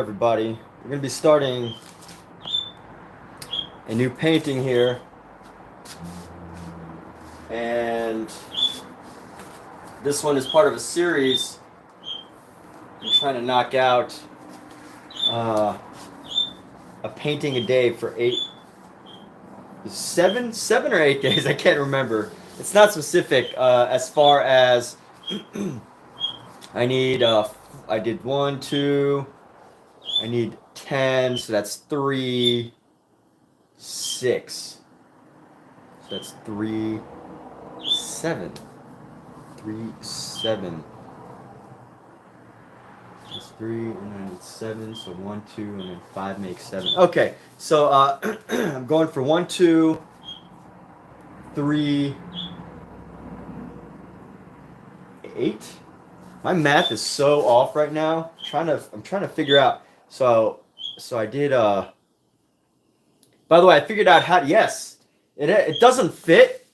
Everybody, we're going to be starting a new painting here, and this one is part of a series. I'm trying to knock out a painting a day for seven or 8 days. I can't remember. It's not specific as far as I need. I did 1, 2. I need 10, so that's 3, 6. So that's 3, 7. 3, 7. That's 3, and then it's 7. So 1, 2, and then 5 makes 7. Okay, so I'm going for 1, 2, 3, 8. My math is so off right now. I'm trying to figure out. So I did. By the way, I figured out how. Yes, it doesn't fit.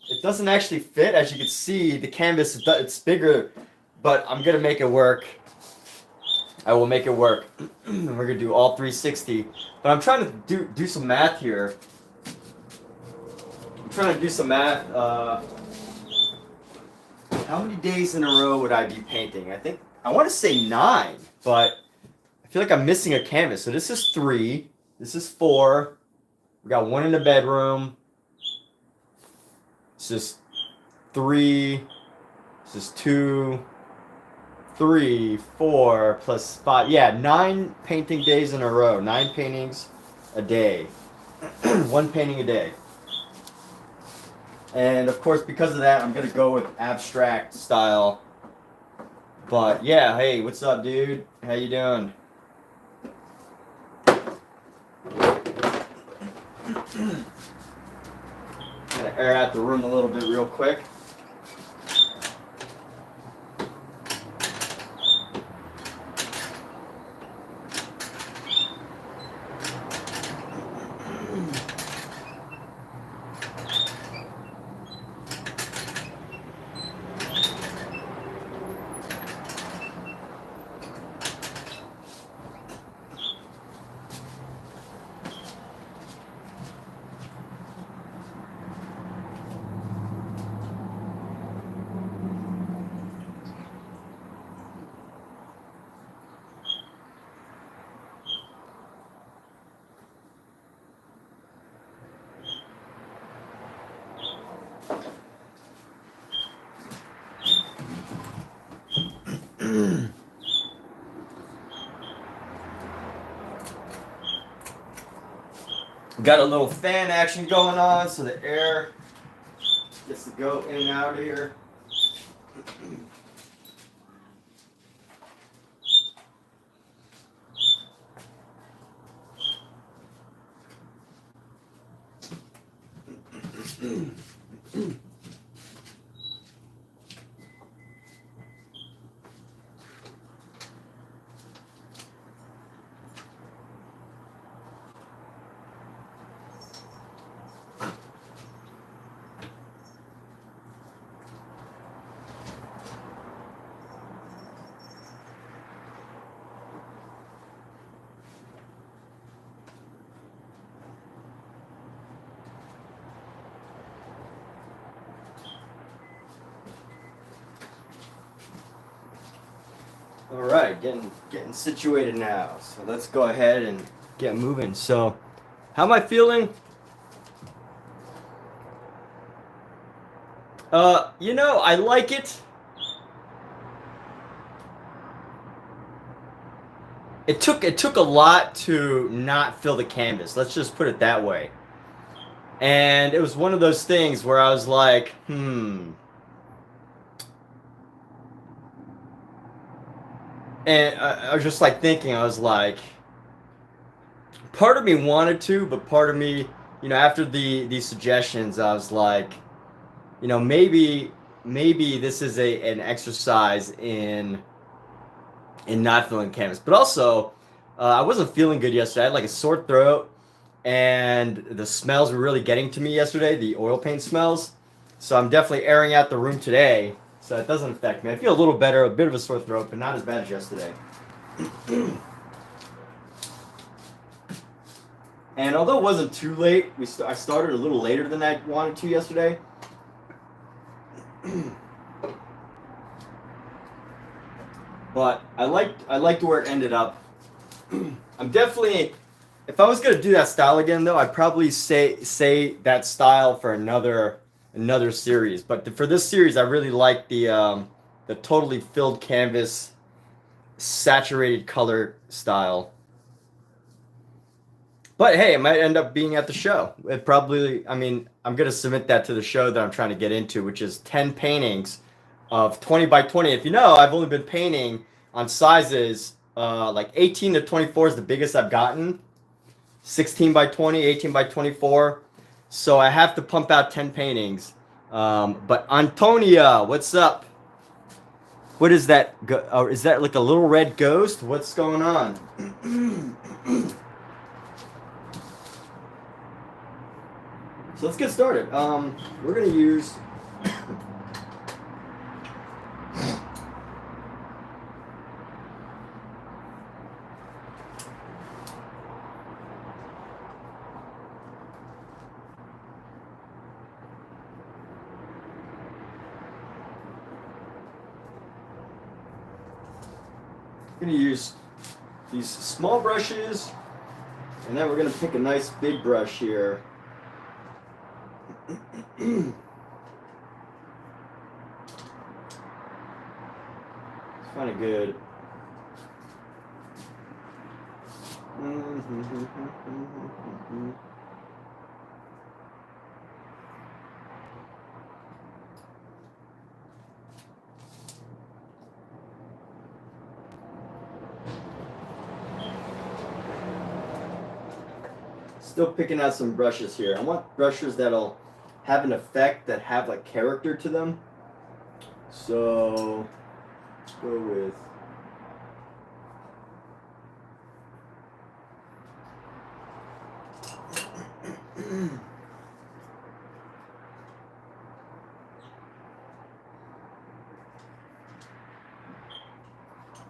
It doesn't actually fit. As you can see, the canvas it's bigger, but I'm gonna make it work. I will make it work. We're gonna do all 360. But I'm trying to do some math here. I'm trying to do some math. How many days in a row would I be painting? I want to say 9, but I feel like I'm missing a canvas. So this is 3. This is 4. We got 1 in the bedroom. This is 3. This is 2, 3, 4 plus 5. Yeah, 9 painting days in a row. 9 paintings a day. 1 painting a day. And of course, because of that, I'm gonna go with abstract style. But yeah, hey, what's up, dude? How you doing? Gonna air out the room a little bit real quick. Got a little fan action going on, so the air gets to go in and out of here. All right, getting situated now. So let's go ahead and get moving. So, how am I feeling? I like it. It took a lot to not fill the canvas. Let's just put it that way. And it was one of those things where I was like, And I was just like thinking, I was like, part of me wanted to, but part of me, after these suggestions, I was like, maybe this is an exercise in not filling canvas. But also, I wasn't feeling good yesterday. I had like a sore throat, and the smells were really getting to me yesterday, the oil paint smells. So I'm definitely airing out the room today, so it doesn't affect me. I feel a little better, a bit of a sore throat, but not as bad as yesterday. And although it wasn't too late, I started a little later than I wanted to yesterday. But I liked where it ended up. I'm definitely, if I was gonna do that style again though, I'd probably say that style for another series. But for this series, I really like the totally filled canvas, saturated color style. But hey, it might end up being at the show. It probably, I mean, I'm gonna submit that to the show that I'm trying to get into, which is 10 paintings of 20 by 20. If you know, I've only been painting on sizes like 18 to 24 is the biggest I've gotten. 16 by 20, 18 by 24. So I have to pump out 10 paintings. But Antonia, what's up? What is that? Is that like a little red ghost? What's going on? So let's get started. We're gonna use these small brushes, and then we're gonna pick a nice big brush here. It's kind of good. Still picking out some brushes here. I want brushes that'll have an effect, that have like character to them. So let's go with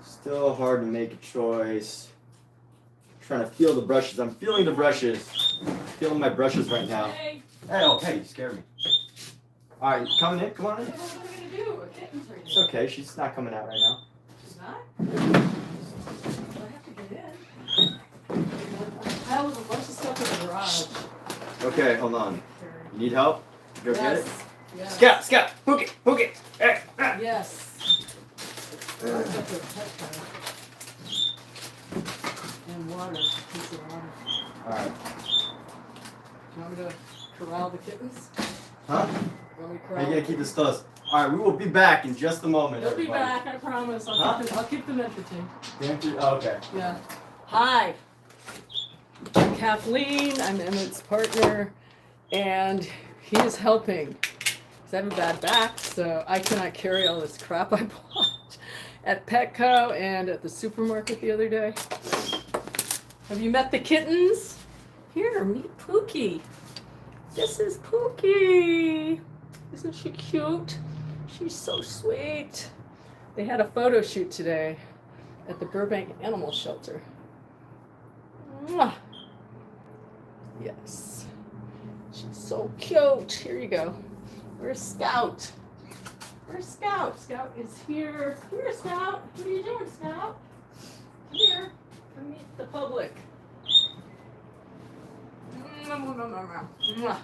still hard to make a choice. Trying to feel the brushes. I'm feeling the brushes. Feeling my brushes right now. Hey. Hey, oh, hey, you scared me. All right, coming in. Come on in. What am I gonna do? A kitten's right It's okay. She's not coming out right now. She's not? Well, I have to get in. That was a bunch of stuff in the garage. Okay, hold on. You need help? Go get it. Yes. Scout, hook it. Hey, ah. Yes. And water. A piece of water. All right. You want me to corral the kittens? Huh? You want me to How corral you gonna keep this close? All right, we will be back in just a moment. They'll be everybody. back, I promise. I'll keep them entertained. Oh, okay. Yeah. Hi. I'm Kathleen. I'm Emmett's partner, and he is helping. 'Cause I have a bad back, so I cannot carry all this crap I bought at Petco and at the supermarket the other day. Have you met the kittens? Here, meet Pookie. This is Pookie. Isn't she cute? She's so sweet. They had a photo shoot today at the Burbank Animal Shelter. Mwah. Yes. She's so cute. Here you go. Where's Scout? Where's Scout? Scout is here. Here, Scout. What are you doing, Scout? Here. Come meet the public. Mwah.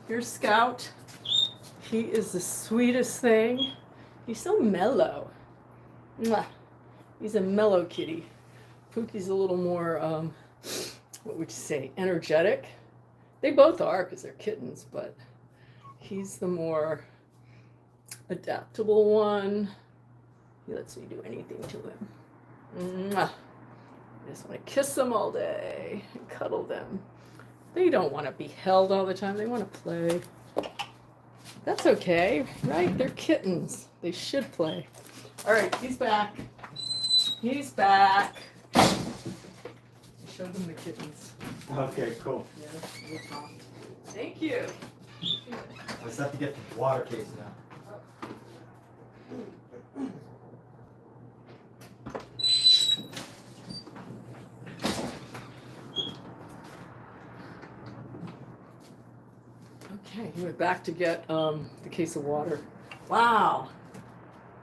Here's Scout. He is the sweetest thing. He's so mellow. Mwah. He's a mellow kitty. Pookie's a little more, what would you say, energetic. They both are because they're kittens, but he's the more adaptable one. He lets me do anything to him. Mwah. I just want to kiss them all day and cuddle them. They don't want to be held all the time. They want to play. That's okay, right? They're kittens. They should play. All right, he's back. He's back. Show them the kittens. Okay, cool. Yeah, we'll talk. Thank you. I just have to get the water case now. Okay, he went back to get the case of water. Wow,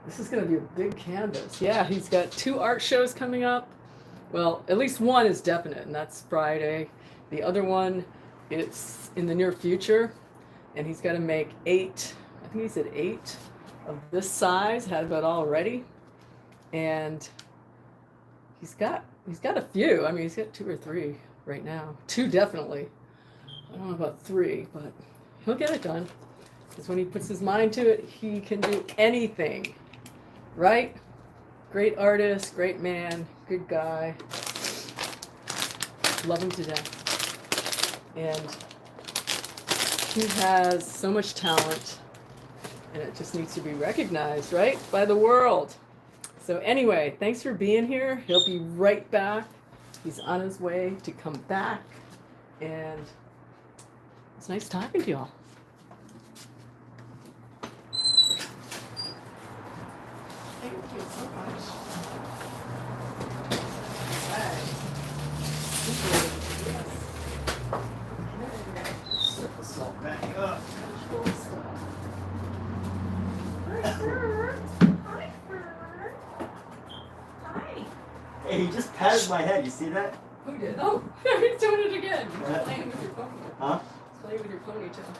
this is going to be a big canvas. Yeah, he's got 2 art shows coming up. Well, at least one is definite, and that's Friday. The other one, it's in the near future, and he's got to make 8. I think he said 8 of this size. Had it all ready, and he's got a few. I mean, he's got 2 or 3 right now. 2 definitely. I don't know about 3, but he'll get it done. Because when he puts his mind to it, he can do anything, right? Great artist, great man, good guy. Love him to death. And he has so much talent, and it just needs to be recognized, right? By the world. So anyway, thanks for being here. He'll be right back. He's on his way to come back. And it's nice talking to y'all. Thank you so much. Set this all back up. Hey, he just patted my head. You see that? Who did? Oh, he's doing it again. He's playing with your ponytail. Huh? He's playing with your ponytail.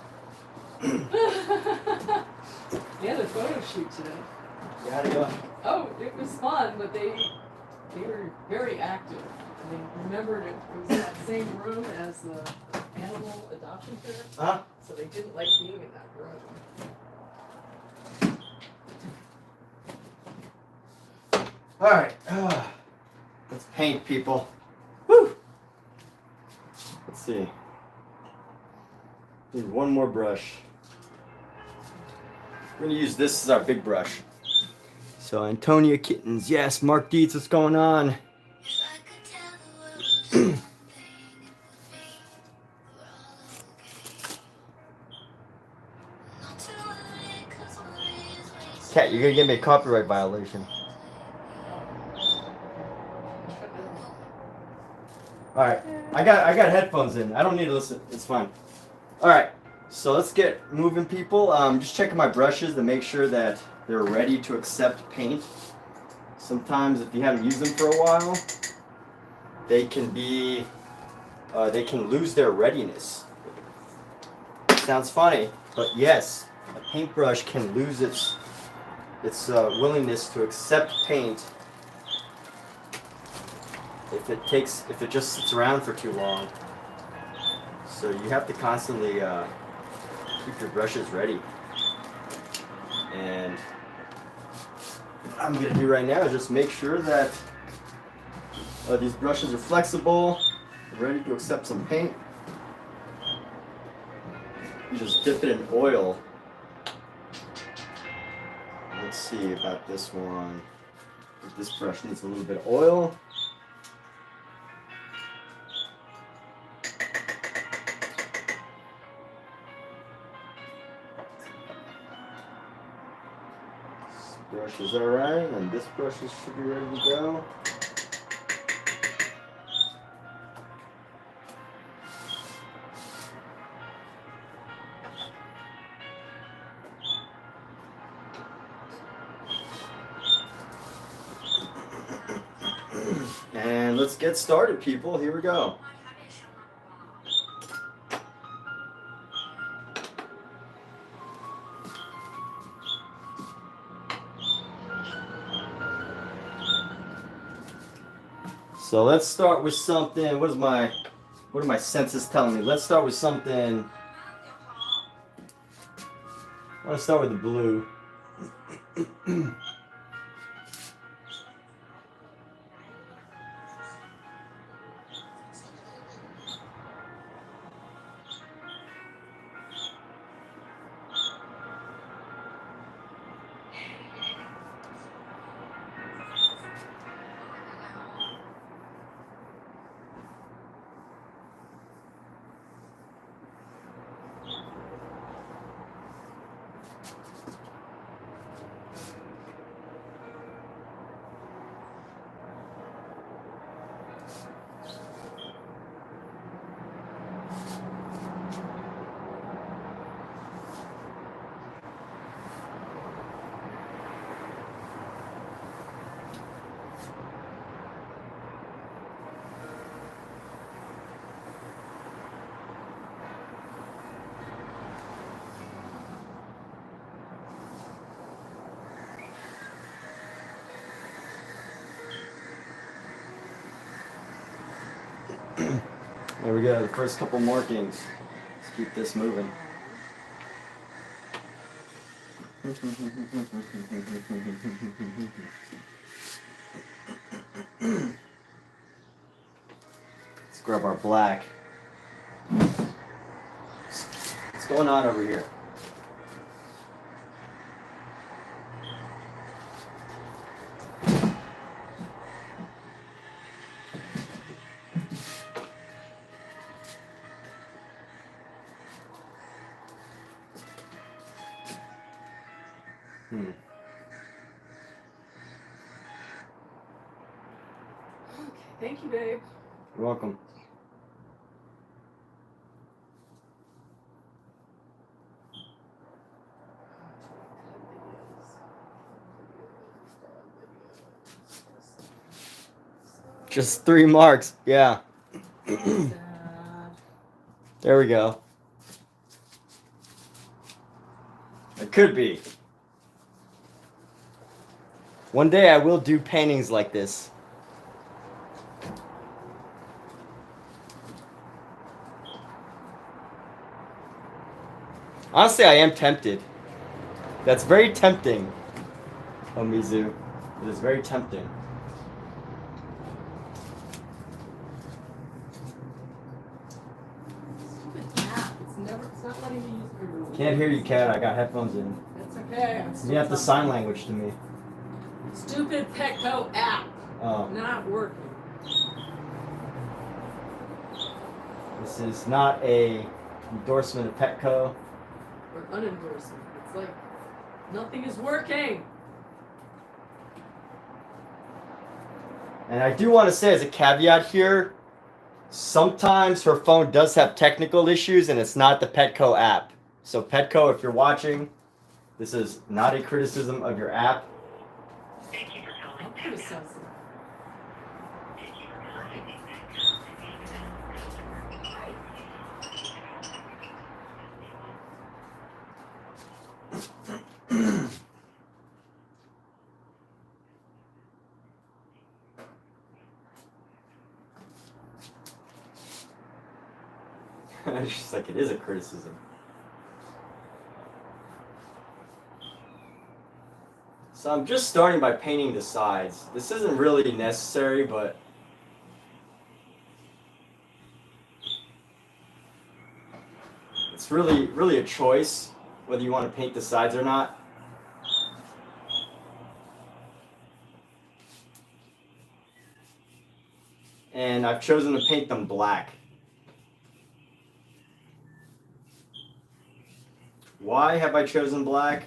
We had a photo shoot today. Yeah, how'd it go? Oh, it was fun, but they were very active. They remembered it was in that same room as the animal adoption fair. Huh? So they didn't like being in that room. All right. Let's paint, people. Woo! Let's see. Need one more brush. We're gonna use this as our big brush. So Antonia Kittens, yes. Mark Dietz, what's going on? Cat, you're gonna give me a copyright violation. All right, I got headphones in. I don't need to listen. It's fine. All right, so let's get moving, people. Just checking my brushes to make sure that they're ready to accept paint. Sometimes, if you haven't used them for a while, they can lose their readiness. Sounds funny, but yes, a paintbrush can lose its willingness to accept paint if it just sits around for too long. So you have to constantly keep your brushes ready. And what I'm gonna do right now is just make sure that these brushes are flexible, ready to accept some paint. You just dip it in oil. Let's see about this one. This brush needs a little bit of oil. This brush is alright, and this brush should be ready to go. And let's get started, people. Here we go. So let's start with something. What are my senses telling me? Let's start with something. I want to start with the blue. There we go, the first couple markings. Let's keep this moving. Let's grab our black. What's going on over here? Okay, thank you, babe. You're welcome. Just 3 marks, yeah. There we go. It could be. One day I will do paintings like this. Honestly, I am tempted. That's very tempting, Omizu. It is very tempting. It's not letting me use my ruler. Can't hear you, Kat. I got headphones in. That's okay. You have to sign language to me. Stupid Petco app. Oh. Not working. This is not a endorsement of Petco. Or unendorsement. It's like nothing is working. And I do want to say as a caveat here, sometimes her phone does have technical issues and it's not the Petco app. So Petco, if you're watching, this is not a criticism of your app. Thank you for calling. I'll criticize it. It's just like it is a criticism. So I'm just starting by painting the sides. This isn't really necessary, but it's really a choice whether you want to paint the sides or not. And I've chosen to paint them black. Why have I chosen black?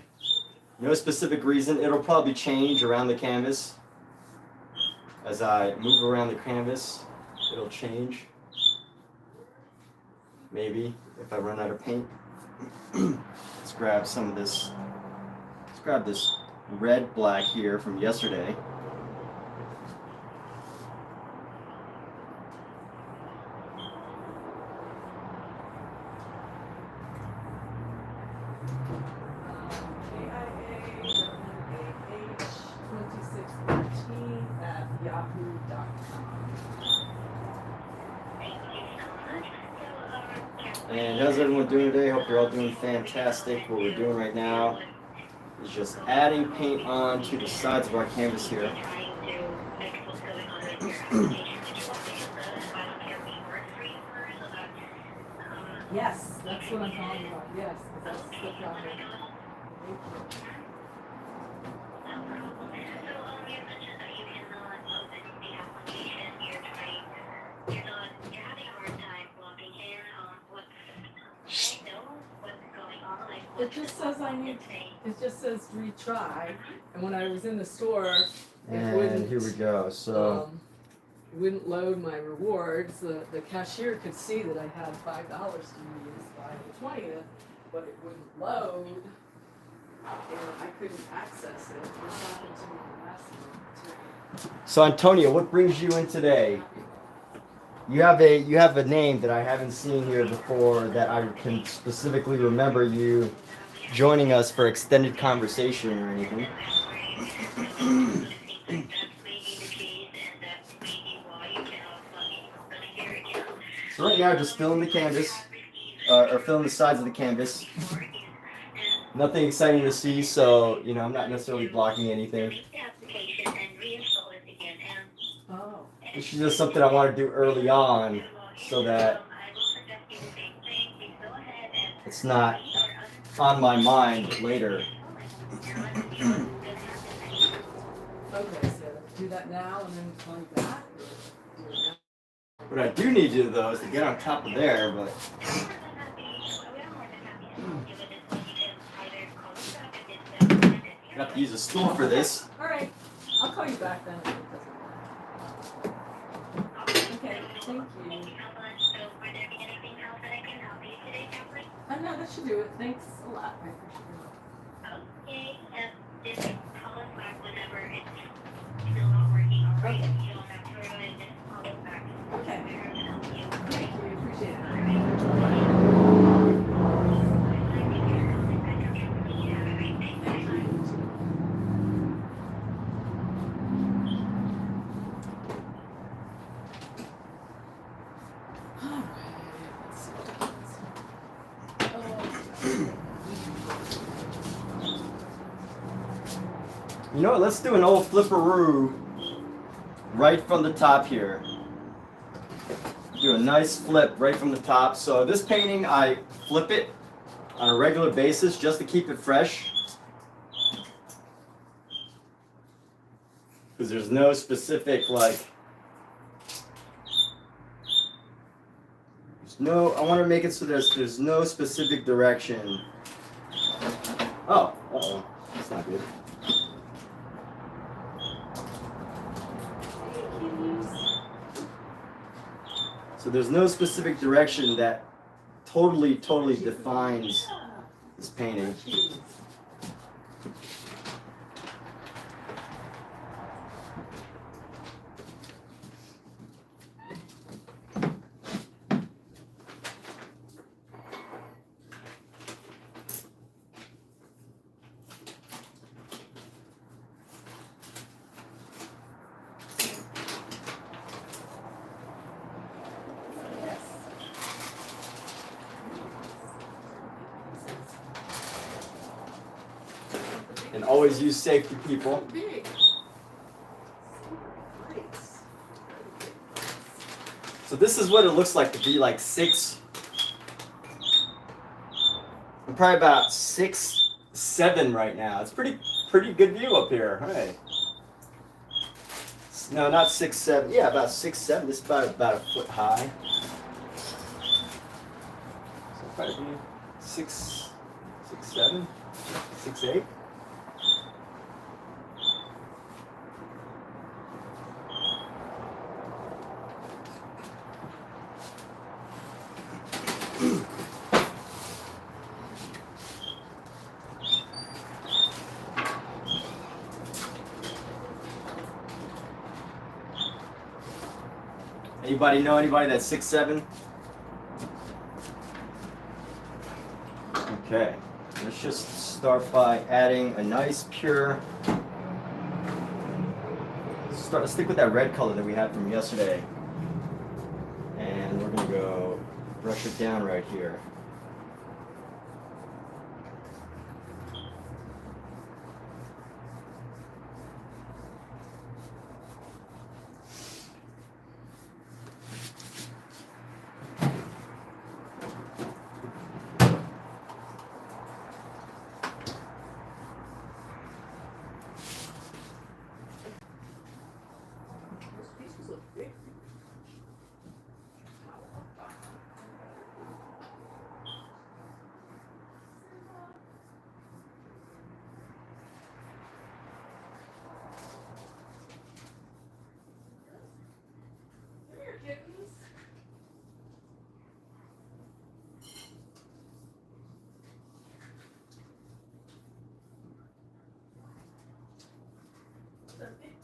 No specific reason. It'll probably change around the canvas. As I move around the canvas, it'll change. Maybe if I run out of paint. Let's grab some of this. Let's grab this red black here from yesterday. And how's everyone doing today? Hope you're all doing fantastic. What we're doing right now is just adding paint on to the sides of our canvas here. Yes, that's what I'm talking about. Yes, that's the problem. It just says it just says retry, and when I was in the store, it And here we go. So it wouldn't load my rewards. The cashier could see that I had $5 to use by the 20th, but it wouldn't load, and I couldn't access it. This happened to me last month too. So Antonio, what brings you in today? You have a name that I haven't seen here before that I can specifically remember you joining us for extended conversation or anything. So right now, just filling the canvas, or filling the sides of the canvas. Nothing exciting to see, so you know I'm not necessarily blocking anything. Oh. This is just something I want to do early on, so that it's not on my mind later. Okay, so do that now and then call you back? Or do it now? What I do need to do though is to get on top of there, but I have to use a stool for this. All right. I'll call you back then. Okay, thank you. No, that should do it. Thanks a lot. I appreciate it. Okay, just call us back whenever it's still not working. All right, you don't have to ruin it. Just call us back. Okay. We're gonna help you. Thank you. Appreciate it. All right. Have a great day. All right. Let's see what You know what? Let's do an old flipperoo right from the top here. Do a nice flip right from the top. So this painting, I flip it on a regular basis just to keep it fresh. Because there's no specific like, I want to make it so there's no specific direction. Oh, uh-oh, that's not good. So there's no specific direction that totally defines this painting. And always use safety, people. Big. So this is what it looks like to be like 6. I'm probably about 6'7" right now. It's pretty good view up here. Hey. No, not 6'7". Yeah, about 6'7". This is about a foot high. So probably be 6'7", 6'8". Anybody know anybody that's 6'7"? Okay, let's just start by adding a nice pure. Let's stick with that red color that we had from yesterday, and we're gonna go brush it down right here.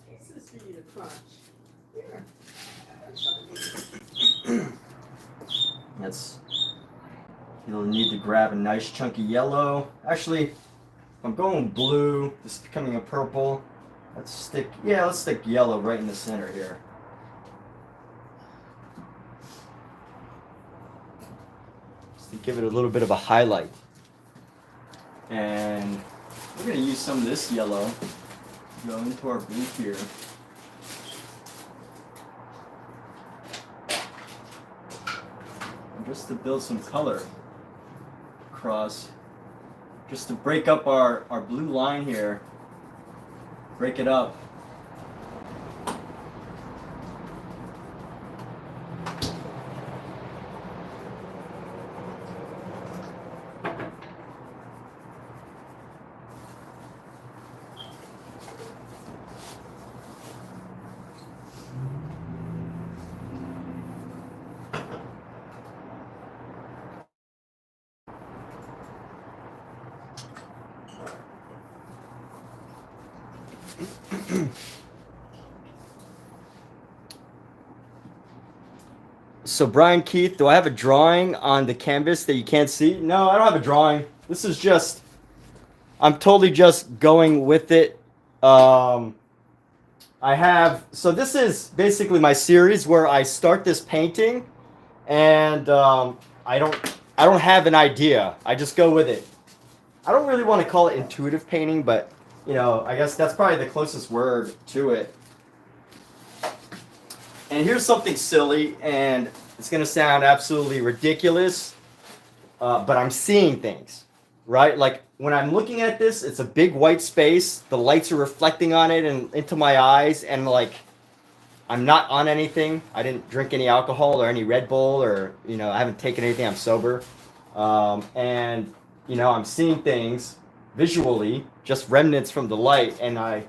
Pieces for you to crunch. Here. That's, you'll need to grab a nice chunky yellow. Actually, if I'm going blue, this is becoming a purple. Let's stick yellow right in the center here. to give it a little bit of a highlight. And we're going to use some of this yellow, go into our blue here. And just to build some color across, just to break up our blue line here, break it up. So Brian Keith, do I have a drawing on the canvas that you can't see? No, I don't have a drawing. This is just, I'm totally just going with it. I have, so this is basically my series where I start this painting and I don't have an idea. I just go with it. I don't really want to call it intuitive painting, but you know, I guess that's probably the closest word to it. And here's something silly, and it's going to sound absolutely ridiculous, but I'm seeing things, right? Like when I'm looking at this, it's a big white space. The lights are reflecting on it and into my eyes, and like I'm not on anything. I didn't drink any alcohol or any Red Bull, or you know, I haven't taken anything. I'm sober, and you know, I'm seeing things visually, just remnants from the light, and I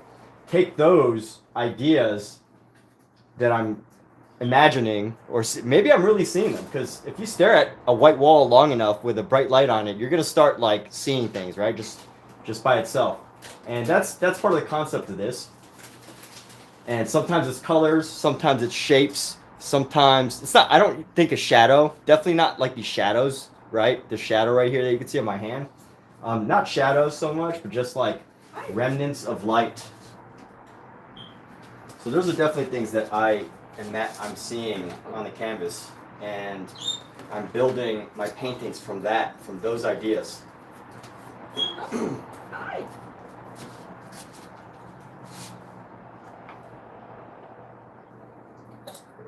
take those ideas that I'm imagining, or maybe I'm really seeing them, because if you stare at a white wall long enough with a bright light on it, you're gonna start like seeing things, right? Just by itself. And that's part of the concept of this. And sometimes it's colors, sometimes it's shapes, sometimes it's not. I don't think a shadow, definitely not like these shadows, right? The shadow right here that you can see on my hand, not shadows so much, but just like remnants of light. So those are definitely things that I'm seeing on the canvas, and I'm building my paintings from those ideas. Hi.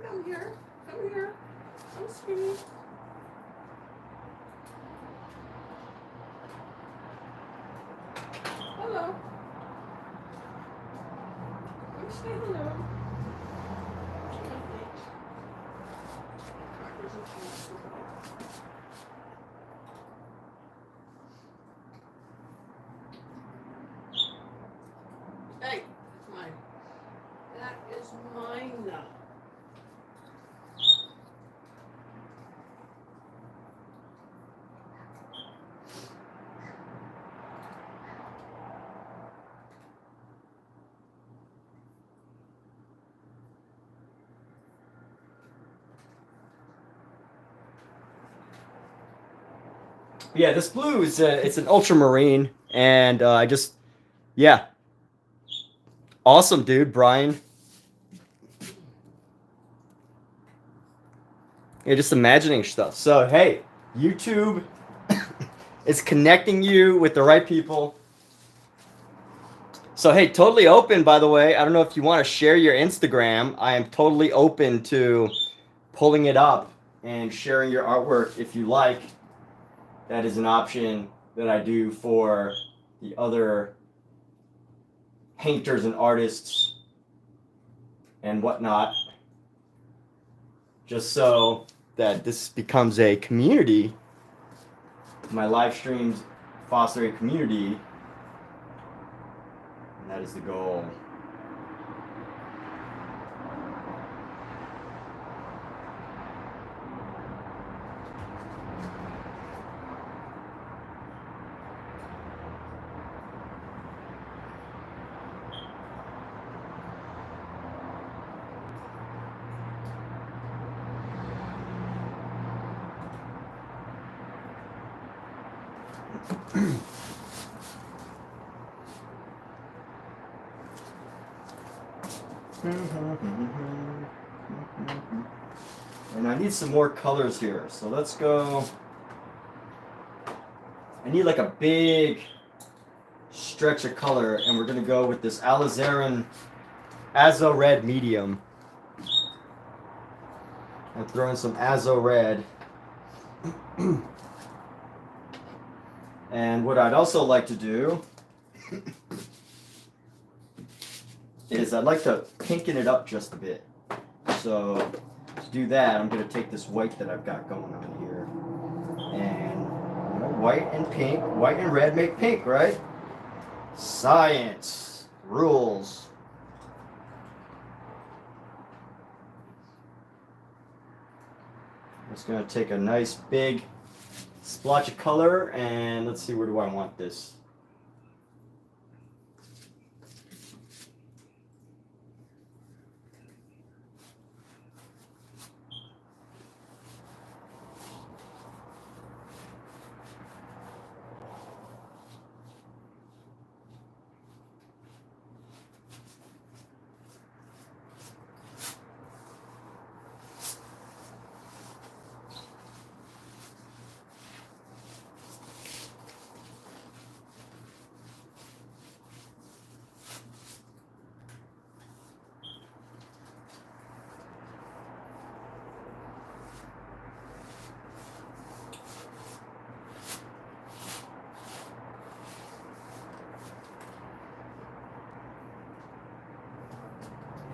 Come here. Come here. Come, sweetie. Hello. Come say hello. Hey, that's mine. That is mine now. Yeah, this blue is it's an ultramarine, and yeah, awesome, dude, Brian. Yeah, just imagining stuff. So hey, YouTube is connecting you with the right people. So hey, totally open, by the way. I don't know if you want to share your Instagram. I am totally open to pulling it up and sharing your artwork if you like. That is an option that I do for the other painters and artists and whatnot, just so that this becomes a community. My live streams foster a community, and that is the goal. And I need some more colors here, so let's go I need like a big stretch of color, and we're gonna go with this alizarin Azo Red medium. I'll throw in some Azo Red. And what I'd also like to do is I'd like to pinken it up just a bit. So to do that, I'm going to take this white that I've got going on here. And you know, white and pink, white and red make pink, right? Science rules. I'm just going to take a nice big splotch of color, and let's see, where do I want this?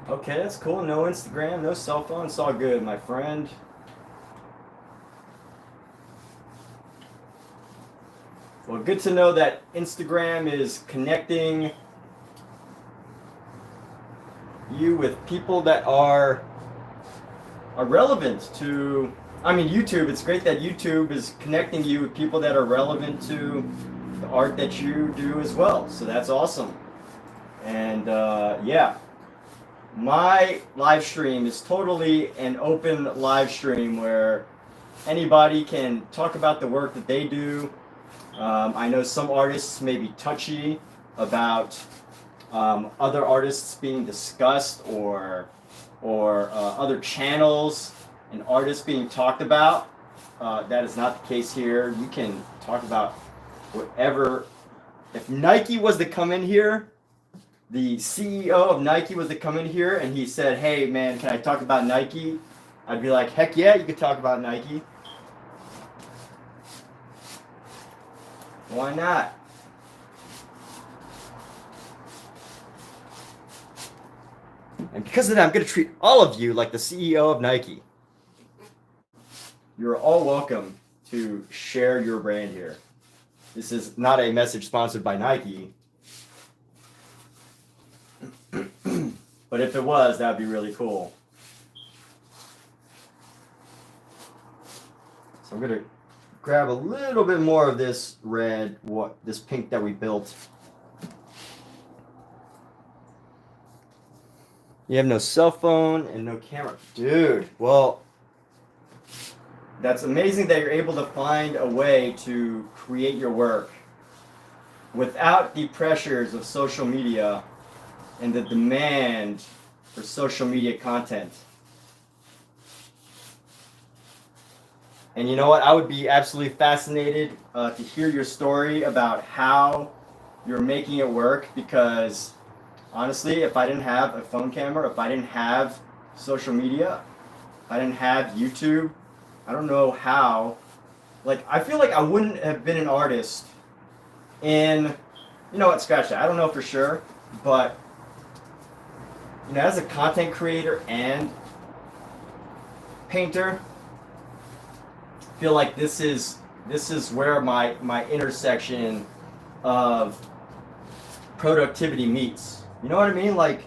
Okay, that's cool. No Instagram, no cell phone. It's all good, my friend. Well, good to know that Instagram is connecting you with people that are relevant to, I mean, YouTube. It's great that YouTube is connecting you with people that are relevant to the art that you do as well. So that's awesome. And yeah. My live stream is totally an open live stream where anybody can talk about the work that they do. I know some artists may be touchy about other artists being discussed, or other channels and artists being talked about. That is not the case here. You can talk about whatever. If Nike was to come in here, the CEO of Nike was to come in here and he said, "Hey man, can I talk about Nike?" I'd be like, "Heck yeah, you could talk about Nike. Why not?" And because of that, I'm going to treat all of you like the CEO of Nike. You're all welcome to share your brand here. This is not a message sponsored by Nike. But if it was, that would be really cool. So I'm going to grab a little bit more of this red, this pink that we built. You have no cell phone and no camera. Dude, well, that's amazing that you're able to find a way to create your work without the pressures of social media and the demand for social media content. And you know what? I would be absolutely fascinated to hear your story about how you're making it work, because honestly, if I didn't have a phone camera, if I didn't have social media, if I didn't have YouTube, I don't know how. Like, I feel like I wouldn't have been an artist in, you know what, scratch that. I don't know for sure, but you know, as a content creator and painter, I feel like this is where my intersection of productivity meets. You know what I mean? Like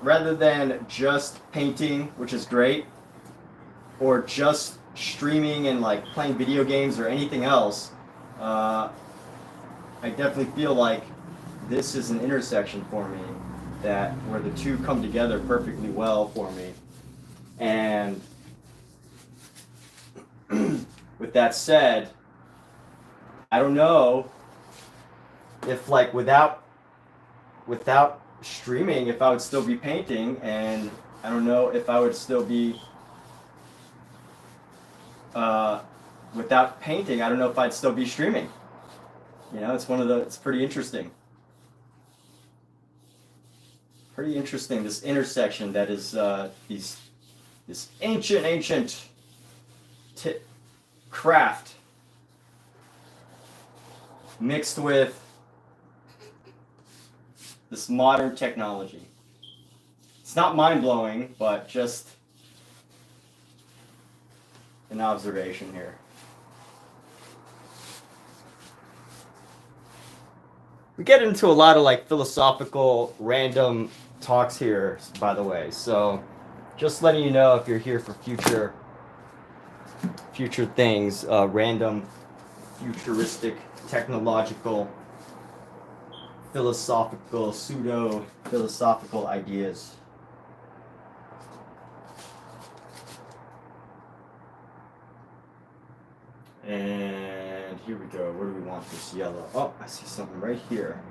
rather than just painting, which is great, or just streaming and like playing video games or anything else, I definitely feel like this is an intersection for me, that where the two come together perfectly well for me. And with that said, I don't know if like without streaming, if I would still be painting, and I don't know if I would still be without painting, I don't know if I'd still be streaming. You know, it's pretty interesting. Pretty interesting, this intersection that is this ancient craft mixed with this modern technology. It's not mind-blowing, but just an observation here. We get into a lot of like philosophical random talks here, by the way. So just letting you know if you're here for future things, random, futuristic, technological, philosophical, pseudo-philosophical ideas. And here we go. Where do we want this yellow? Oh, I see something right here.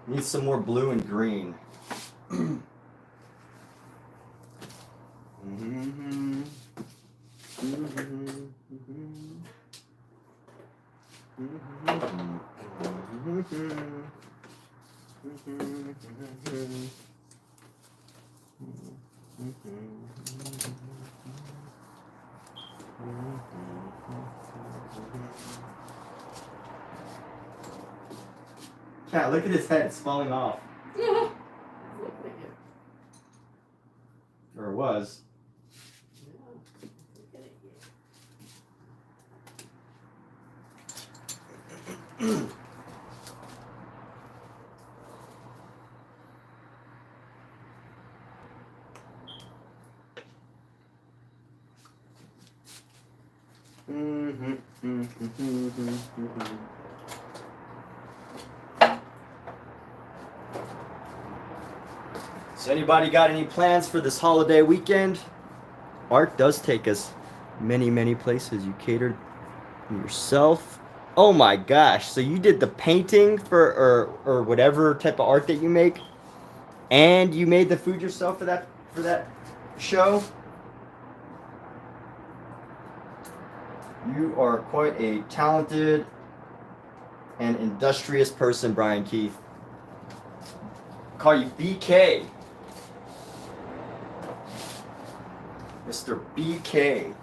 Need some more blue and green. Cat, look at his head, it's falling off. Or it was. So anybody got any plans for this holiday weekend? Art does take us many places. You catered yourself. Oh my gosh, so you did the painting for or whatever type of art that you make, and you made the food yourself for that show? You are quite a talented and industrious person, Brian Keith. Call you BK. Mr. BK.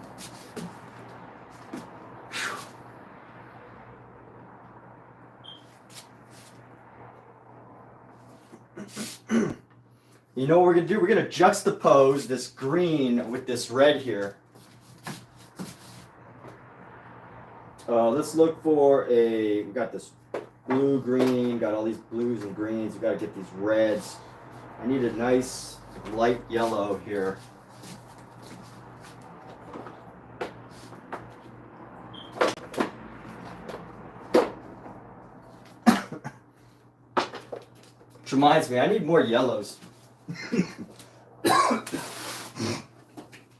You know what we're going to do? We're going to juxtapose this green with this red here. Let's look for we got this blue, green, got all these blues and greens. We got to get these reds. I need a nice light yellow here. Which reminds me, I need more yellows.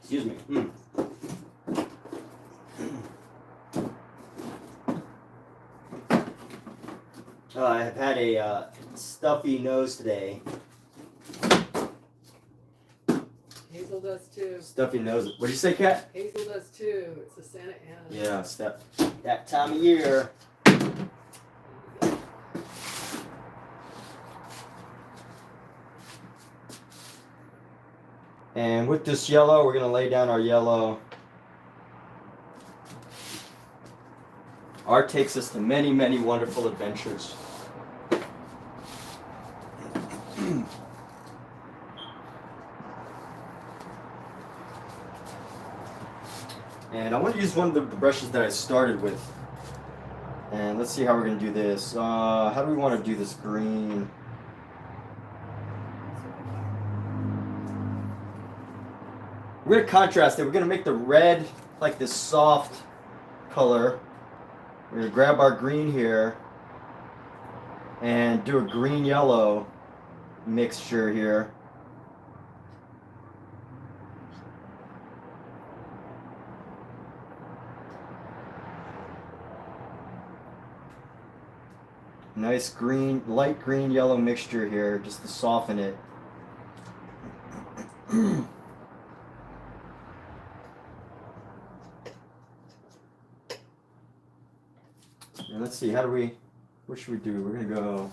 Excuse me. I've had a stuffy nose today. Hazel does too. Stuffy nose. What'd you say, Kat? Hazel does too. It's the Santa Ana. Yeah, it's that time of year. And with this yellow, we're going to lay down our yellow. Art takes us to many, many wonderful adventures. And I want to use one of the brushes that I started with. And let's see how we're going to do this. How do we want to do this green? We're going to contrast it. We're going to make the red like this soft color. We're going to grab our green here and do a green-yellow mixture here. Nice green, light green yellow mixture here, just to soften it. And let's see, what should we do? We're gonna go.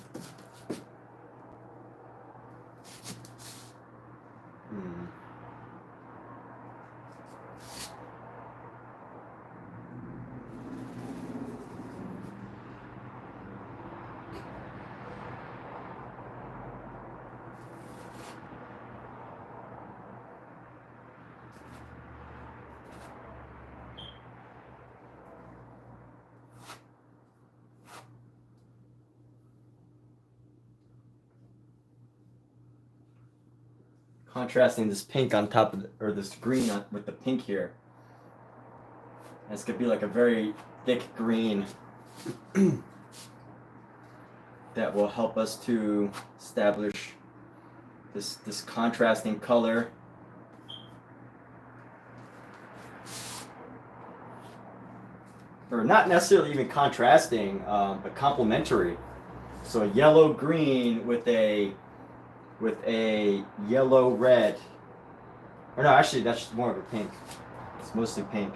Contrasting this pink on top of or this green with the pink here. And it's gonna be like a very thick green that will help us to establish this contrasting color. Or not necessarily even contrasting, but complementary. So yellow green with a yellow red. Or no, actually that's just more of a pink. It's mostly pink.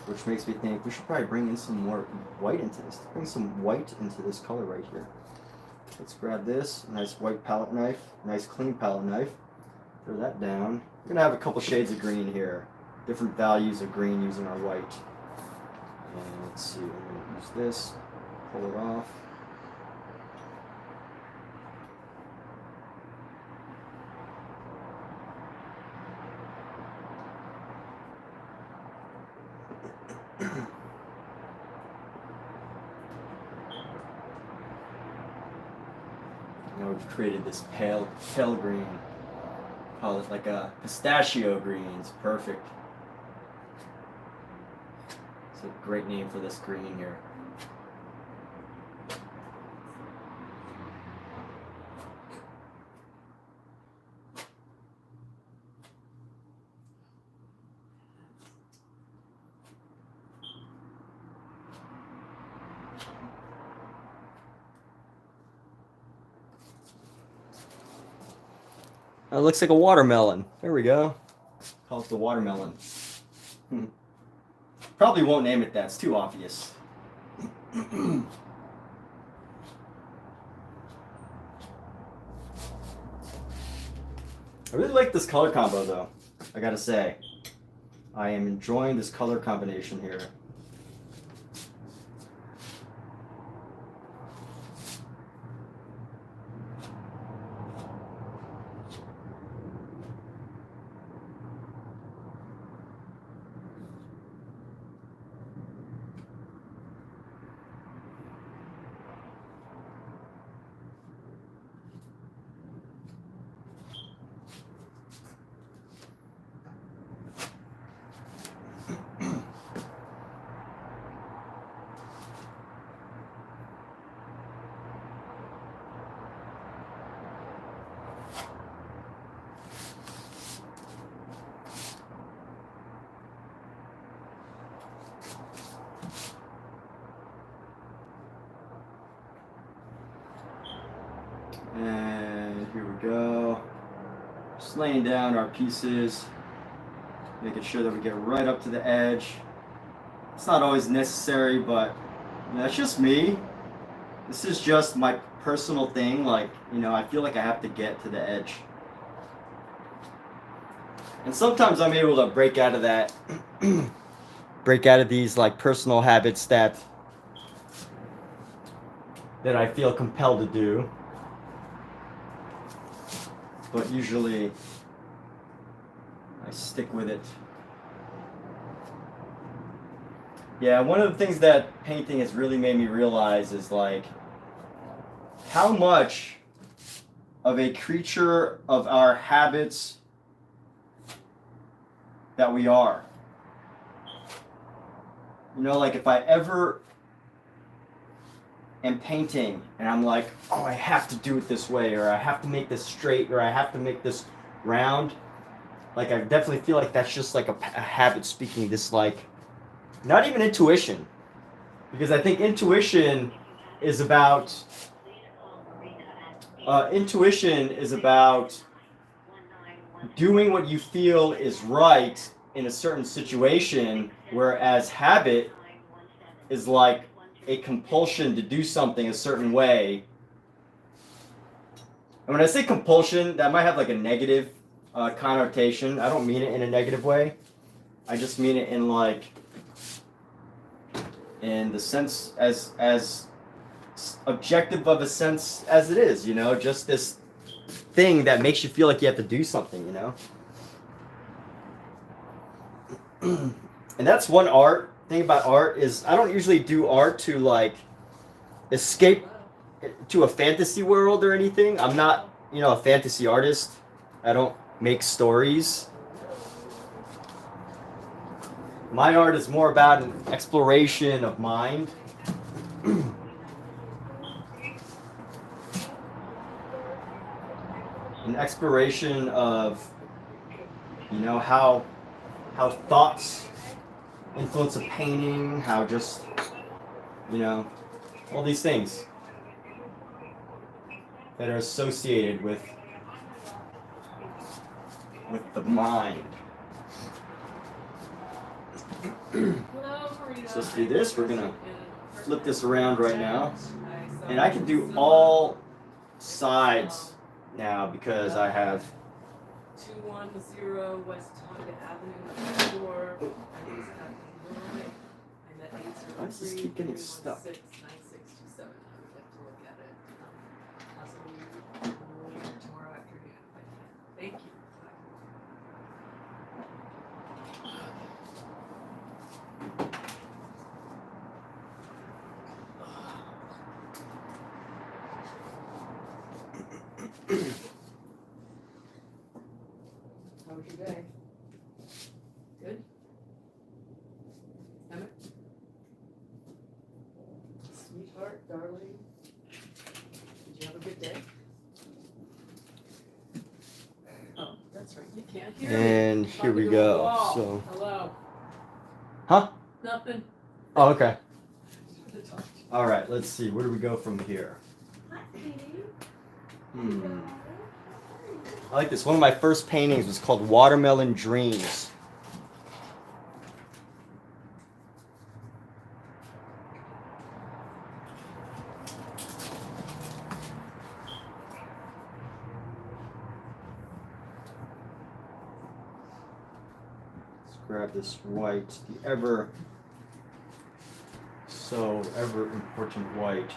Which makes me think we should probably bring in some more white into this. Bring some white into this color right here. Let's grab this nice white palette knife, nice clean palette knife. Throw that down. We're gonna have a couple shades of green here. Different values of green using our white. And let's see, we're gonna use this, pull it off. Now we've created this pale green. Call it like a pistachio green. It's perfect. It's a great name for this green here. It looks like a watermelon. There we go. Call it the watermelon. Probably won't name it that. It's too obvious. I really like this color combo though. I gotta say. I am enjoying this color combination here. And here we go. Just laying down our pieces, making sure that we get right up to the edge. It's not always necessary, but that's just me. This is just my personal thing. Like, I feel like I have to get to the edge. And sometimes I'm able to break out of that, break out of these like personal habits that I feel compelled to do. But usually I stick with it. Yeah, one of the things that painting has really made me realize is like how much of a creature of our habits that we are. You know, like if I ever am painting and I'm like, oh, I have to do it this way, or I have to make this straight, or I have to make this round, like I definitely feel like that's just like a habit speaking, this like, not even intuition, because I think intuition is about doing what you feel is right in a certain situation, whereas habit is like a compulsion to do something a certain way. And when I say compulsion, that might have like a negative connotation. I don't mean it in a negative way. I just mean it in like, in the sense as objective of a sense as it is, you know, just this thing that makes you feel like you have to do something, you know. And that's one thing about art is I don't usually do art to like escape to a fantasy world or anything. I'm not, you know, a fantasy artist. I don't make stories. My art is more about an exploration of mind. An exploration of, you know, how thoughts influence a painting, how just, you know, all these things that are associated with the mind. So let's do this. We're gonna flip this around right now, and I can do all sides now because I have 210 West Honda Avenue, 4. I just keep getting stuck. 9627. I would have to look at it. Possibly tomorrow afternoon if I can. Thank you. How was your day? Good? Emmett? Sweetheart, darling. Did you have a good day? Oh, that's right. You can't hear me. And here we go. So, hello. huh? Nothing. Oh, okay. All right. Let's see. Where do we go from here? I like this. One of my first paintings was called Watermelon Dreams. Let's grab this white, the ever important white.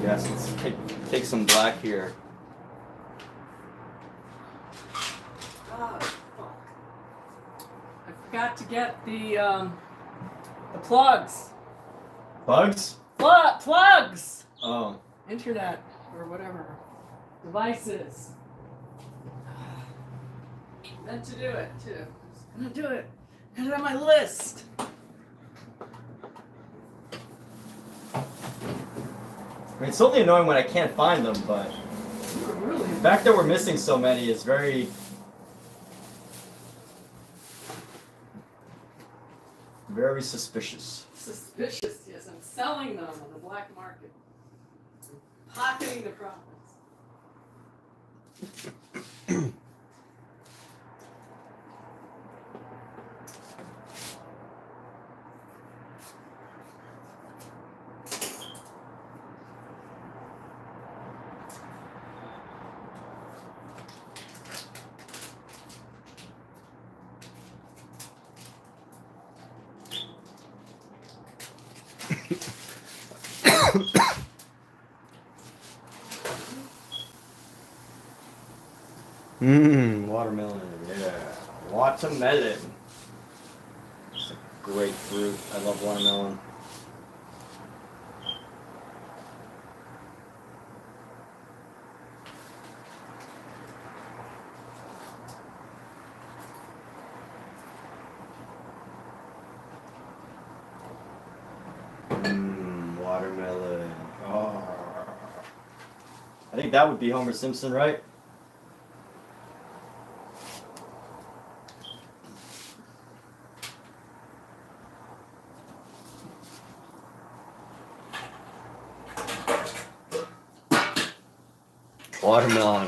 Yes, let's take some black here. forgot to get the plugs. Bugs? Plugs! Oh. Internet or whatever. Devices. Meant to do it too. I'm gonna do it. Got it on my list. I mean, it's only annoying when I can't find them, but Really? the fact that we're missing so many is very suspicious. Suspicious, yes. I'm selling them on the black market. Pocketing the profits. Watermelon, yeah. Watermelon. It's a great fruit. I love watermelon. Watermelon. Oh. I think that would be Homer Simpson, right? Watermelon.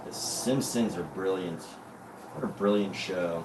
The Simpsons are brilliant. What a brilliant show.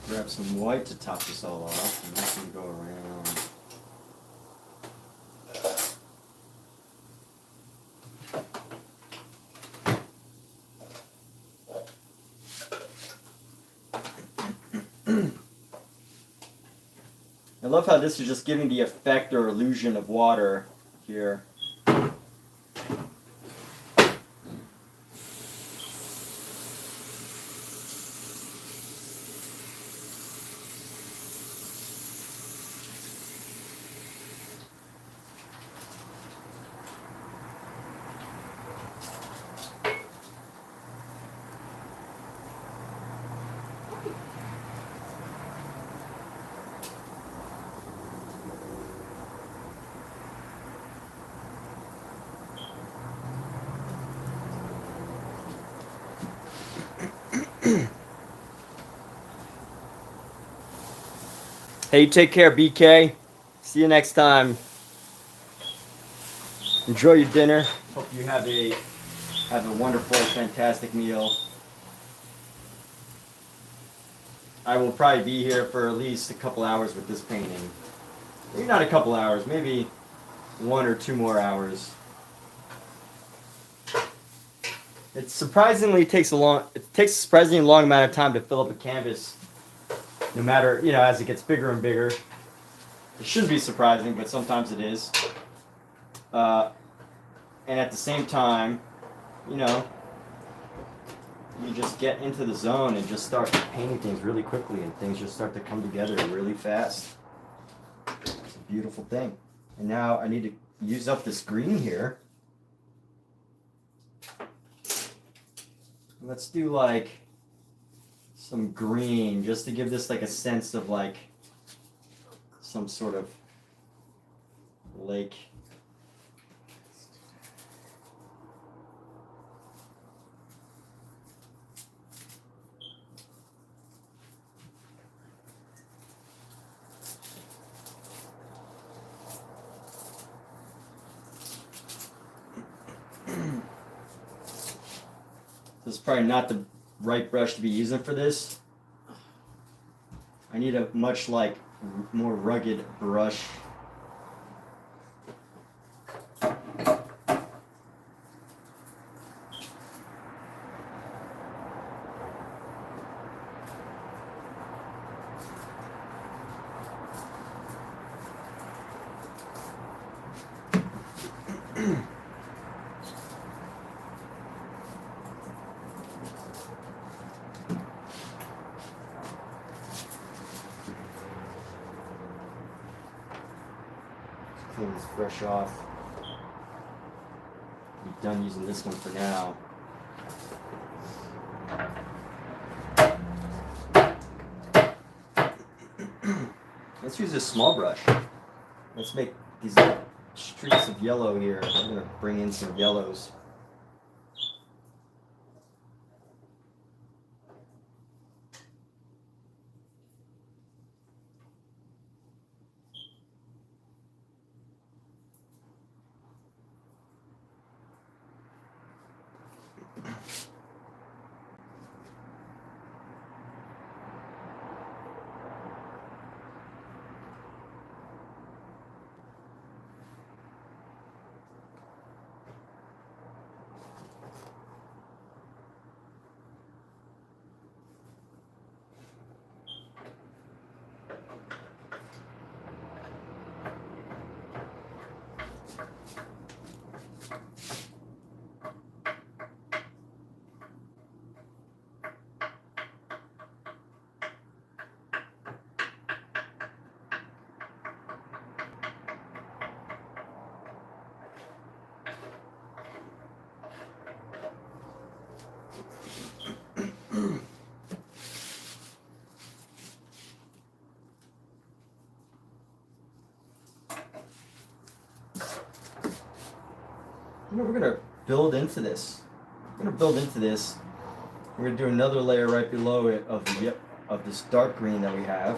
Grab some white to top this all off, and we can go around. I love how this is just giving the effect or illusion of water here. Hey, take care, BK. See you next time. Enjoy your dinner. Hope you have a wonderful, fantastic meal. I will probably be here for at least a couple hours with this painting. Maybe not a couple hours, maybe 1 or 2 more hours. It takes a surprisingly long amount of time to fill up a canvas. No matter, as it gets bigger and bigger. It shouldn't be surprising, but sometimes it is. And at the same time, you just get into the zone and just start painting things really quickly, and things just start to come together really fast. It's a beautiful thing. And now I need to use up this green here. Let's do like some green, just to give this like a sense of like some sort of lake. This is probably not the right brush to be using for this. I need a much like more rugged brush. Clean this brush off. I'm done using this one for now. Let's use this small brush. Let's make these little streaks of yellow here. I'm gonna bring in some yellows. You know, we're gonna build into this. We're gonna build into this. We're gonna do another layer right below it of this dark green that we have.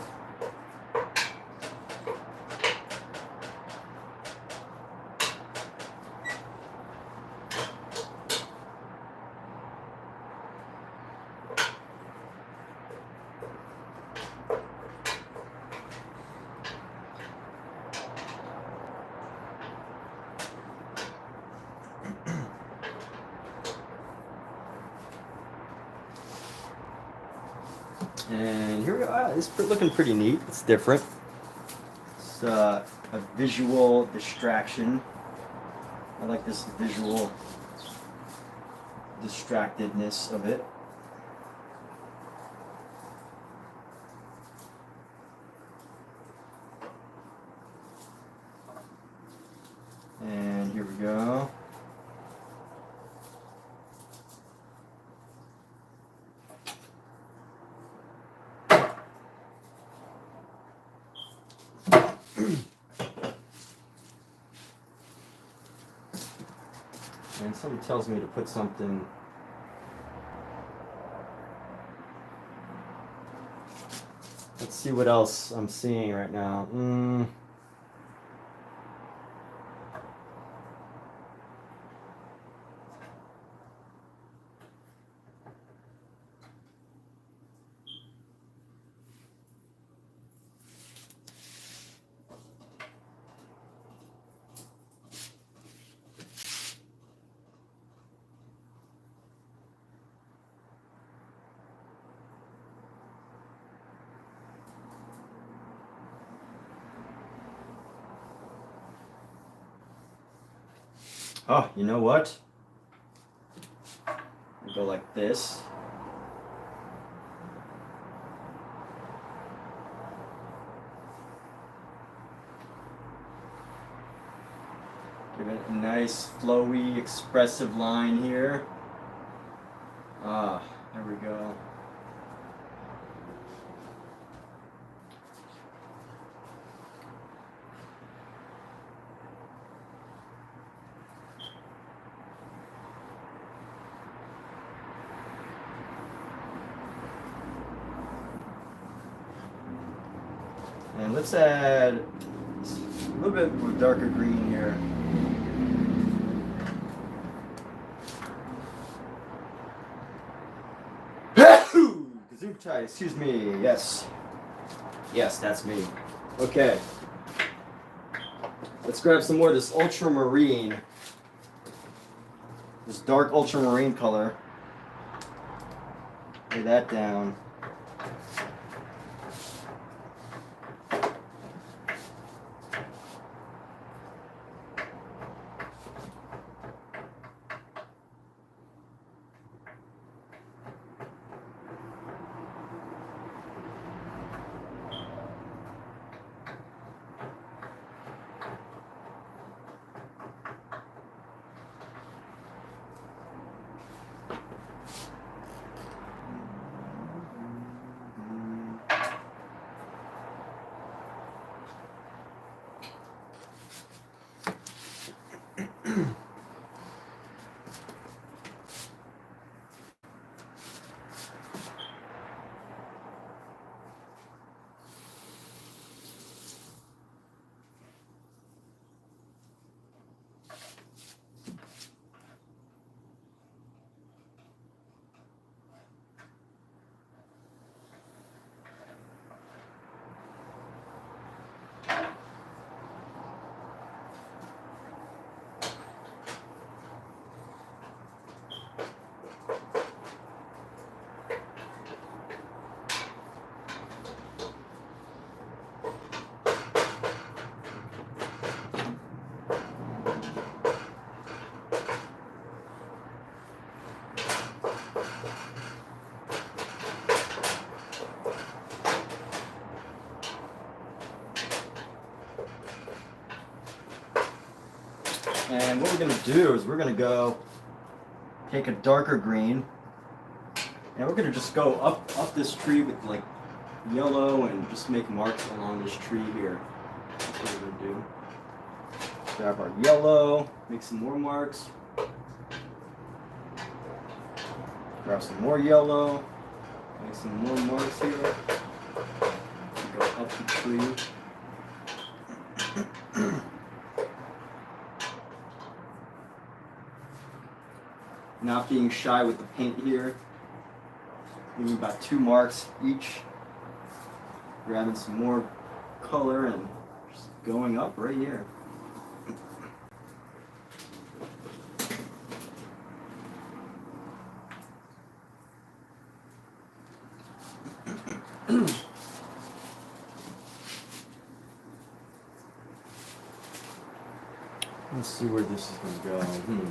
And here we go. It's looking pretty neat. It's different. It's a visual distraction. I like this visual distractedness of it. And here we go. And somebody tells me to put something. Let's see what else I'm seeing right now. Oh, you know what? I'll go like this. Give it a nice, flowy, expressive line here. Ah, there we go. And let's add a little bit more darker green here. Gesundheit, excuse me. Yes. Yes, that's me. Okay. Let's grab some more of this ultramarine. This dark ultramarine color. Lay that down. And what we're going to do is we're going to go take a darker green and we're going to just go up this tree with like yellow and just make marks along this tree here. That's what we're going to do. Grab our yellow, make some more marks. Grab some more yellow, make some more marks here. Go up the tree. Not being shy with the paint here. Maybe about 2 marks each. Grabbing some more color and just going up right here. Let's see where this is going to go.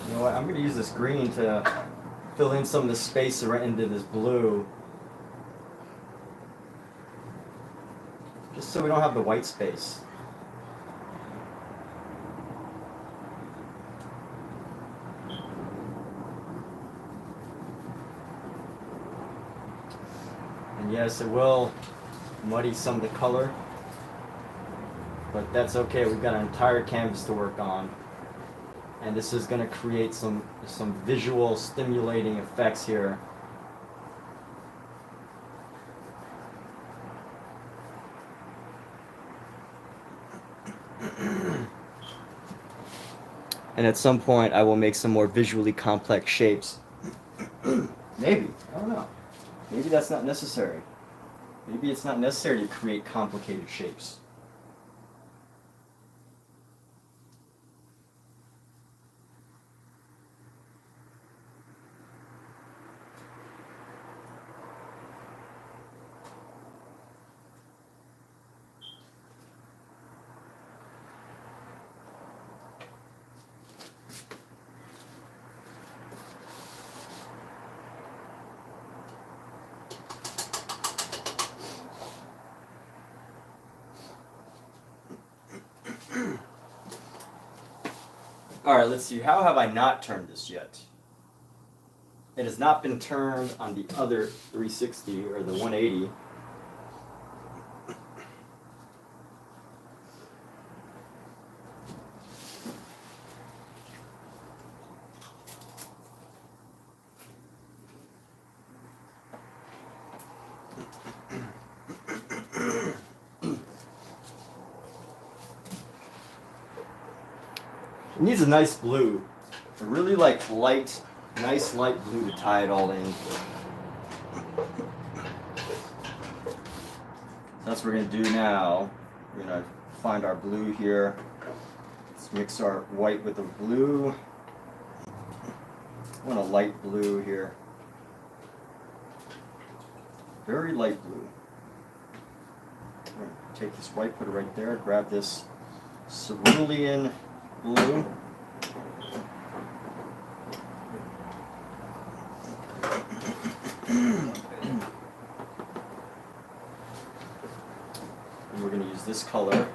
You know what, I'm going to use this green to fill in some of the space right into this blue. Just so we don't have the white space. And yes, it will muddy some of the color, but that's okay. We've got an entire canvas to work on. And this is going to create some visual stimulating effects here. And at some point I will make some more visually complex shapes. Maybe, I don't know. Maybe that's not necessary. Maybe it's not necessary to create complicated shapes. All right, let's see. How have I not turned this yet? It has not been turned on the other 360 or the 180. It needs a nice blue. A really like light, nice light blue to tie it all in. That's what we're gonna do now. We're gonna find our blue here. Let's mix our white with the blue. I want a light blue here. Very light blue. Take this white, put it right there. Grab this cerulean blue. And we're going to use this color.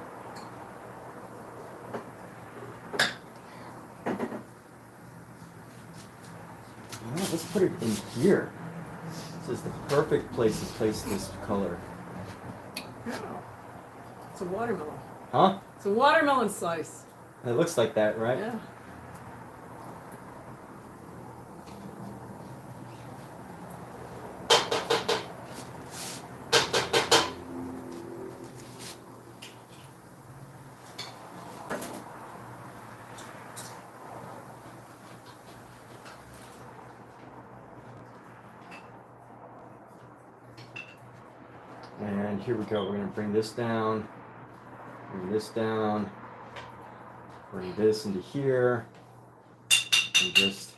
Let's put it in here. This is the perfect place to place this color. Oh. It's a watermelon. Huh? It's a watermelon slice. It looks like that, right? Yeah. And here we go. We're going to bring this down, bring this down, bring this into here, and just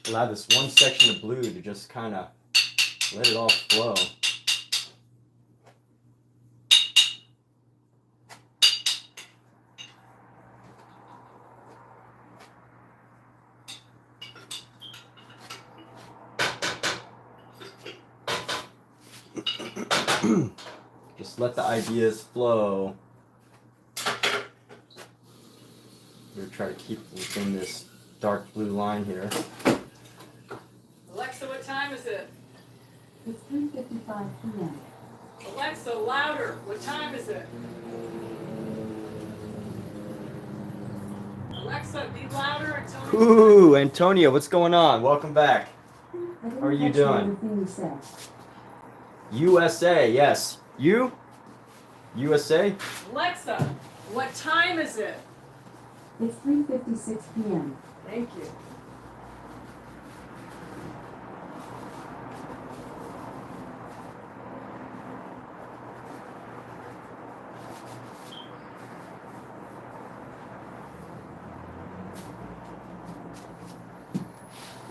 allow this one section of blue to just kind of let it all flow. Just let the ideas flow. We're gonna try to keep within this dark blue line here. Alexa, what time is it? It's 3:55 p.m. Alexa, louder. What time is it? Alexa, be louder until Ooh, Antonio, what's going on? Welcome back. How are you doing? Everything you said. USA, yes. You? USA? Alexa, what time is it? It's 3:56 p.m. Thank you.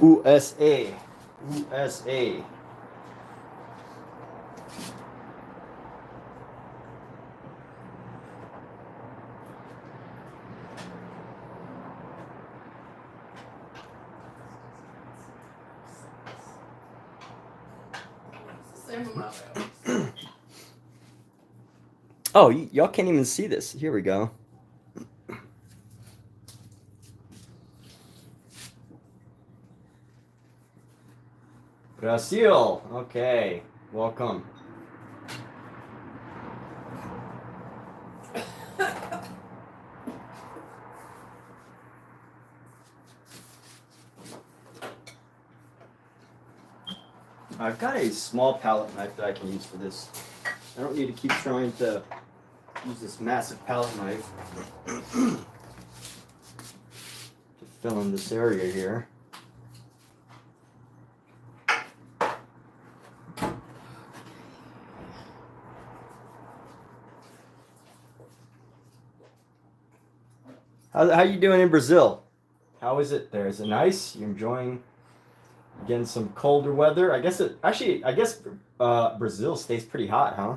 USA. USA. Same amount. Oh, y'all can't even see this. Here we go. Brazil. Okay. Welcome. I've got a small palette knife that I can use for this. I don't need to keep trying to use this massive palette knife to fill in this area here. How you doing in Brazil? How is it there? Is it nice? You enjoying getting some colder weather? I guess Brazil stays pretty hot, huh?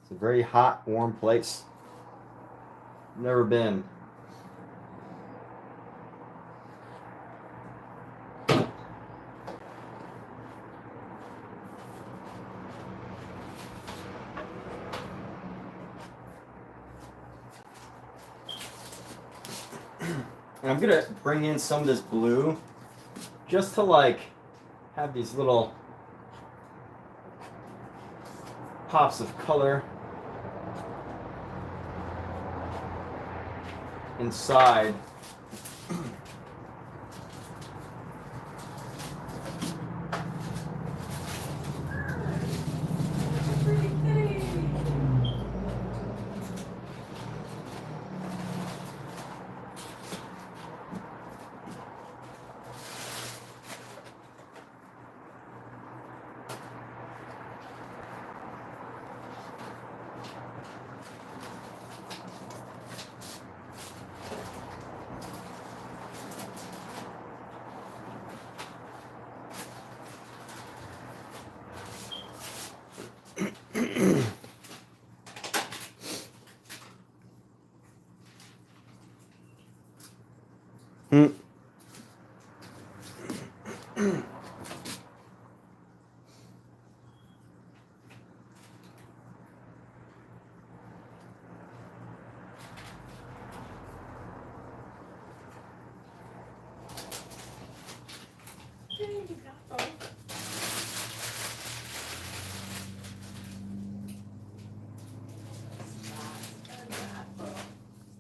It's a very hot, warm place. Never been. And I'm gonna bring in some of this blue just to like have these little pops of color inside.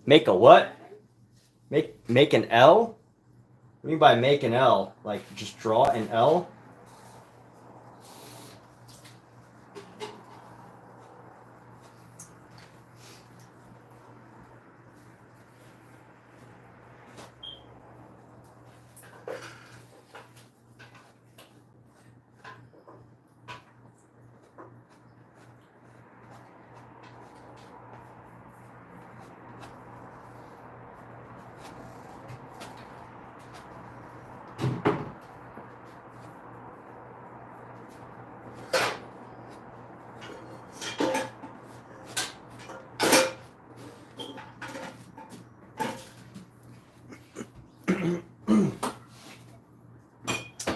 Make a what? Make an L? What do you mean by make an L? Like just draw an L?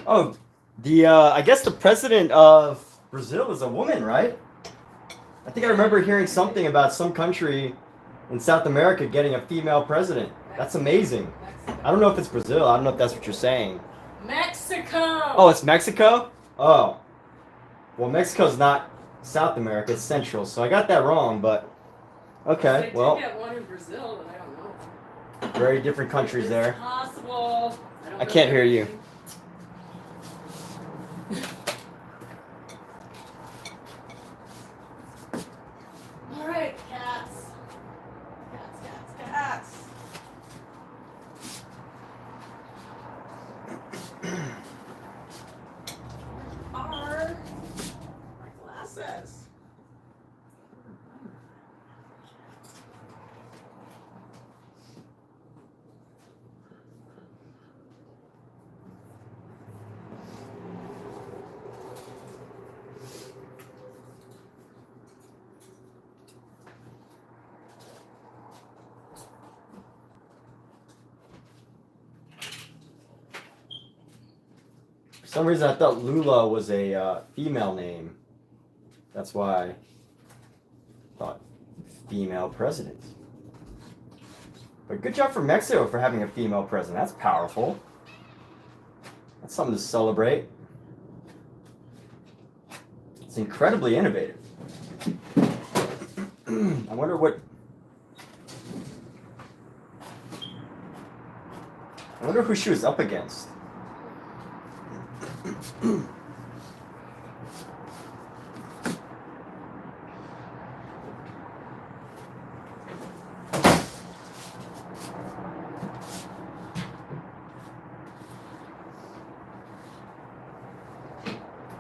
Oh, I guess the president of Brazil is a woman, right? I think I remember hearing something about some country in South America getting a female president. That's amazing. I don't know if it's Brazil. I don't know if that's what you're saying. Mexico. Oh, it's Mexico? Oh. Well, Mexico's not South America. It's Central. So I got that wrong, but okay. Well, They did get one in Brazil, but I don't know. very different countries there. It's possible. Don't I know can't hear you. everything. All right, cats. Cats. Are my glasses? For some reason, I thought Lula was a female name. That's why I thought female president. But good job for Mexico for having a female president. That's powerful. That's something to celebrate. It's incredibly innovative. I wonder who she was up against.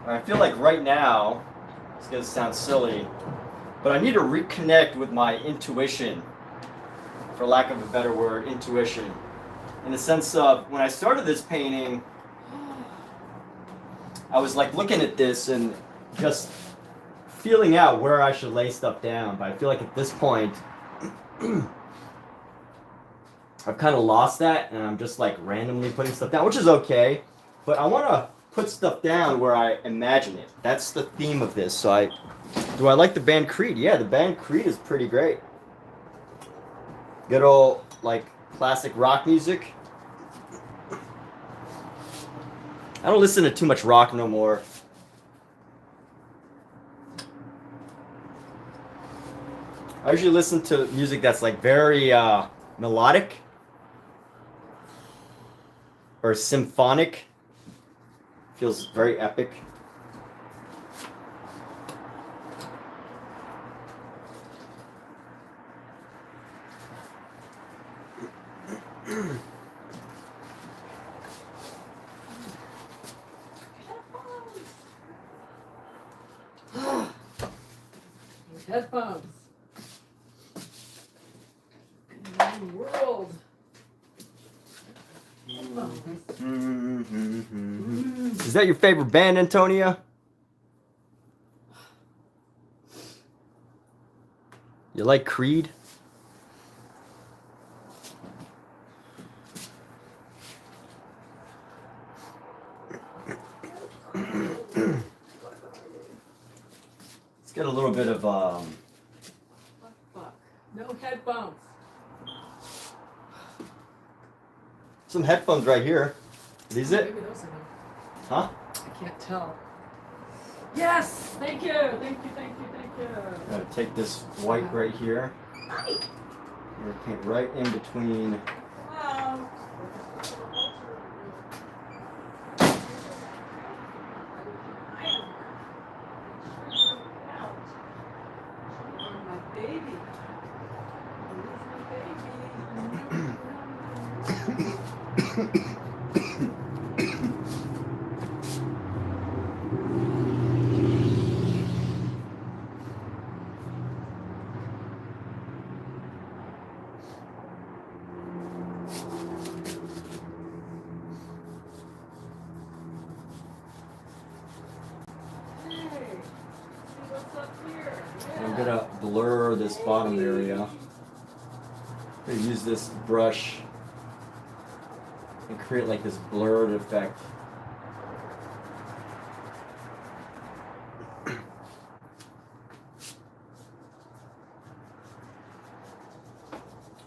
I feel like right now, it's gonna sound silly, but I need to reconnect with my intuition, for lack of a better word, intuition. In the sense of, when I started this painting, I was like looking at this and just feeling out where I should lay stuff down. But I feel like at this point, I've kind of lost that, and I'm just like randomly putting stuff down, which is okay. But I want to put stuff down where I imagine it. That's the theme of this. So do I like the band Creed? Yeah, the band Creed is pretty great. Good old like classic rock music. I don't listen to too much rock no more. I usually listen to music that's like very melodic or symphonic. Feels very epic. Headphones. New world. Is that your favorite band, Antonia? You like Creed? Let's get a little bit of Fuck. No headphones. some headphones right here. These it? Maybe those are them. Huh? I can't tell. Yes! Thank you! Thank you, thank you, thank you. I'm gonna take this white right here. Hi! I'm gonna paint right in between. Hello. My baby. Hey, see what's up here? I'm gonna blur this bottom area. I'm gonna use this brush and create like this blurred effect.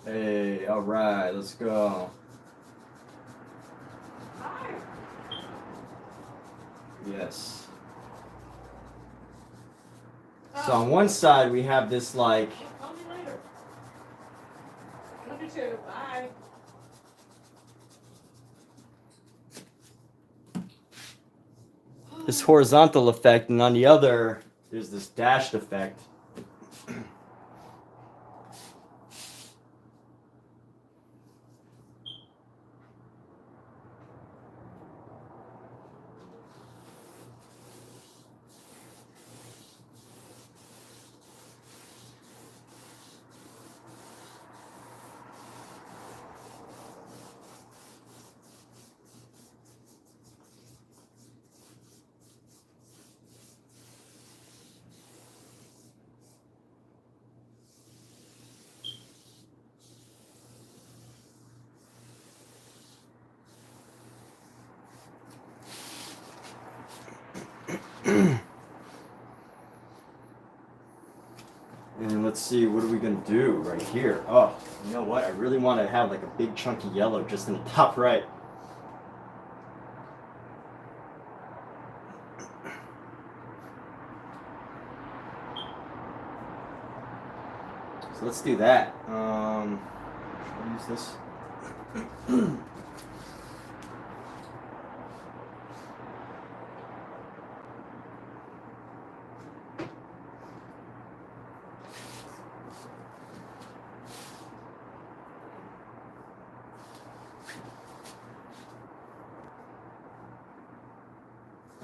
Hey, all right, let's go. Hi. Yes. So on one side we have this like Call me later. Love you too. Bye. this horizontal effect, and on the other there's this dashed effect. And let's see, what are we gonna do right here? Oh, you know what? I really want to have like a big chunky yellow just in the top right. So let's do that. Should I use this?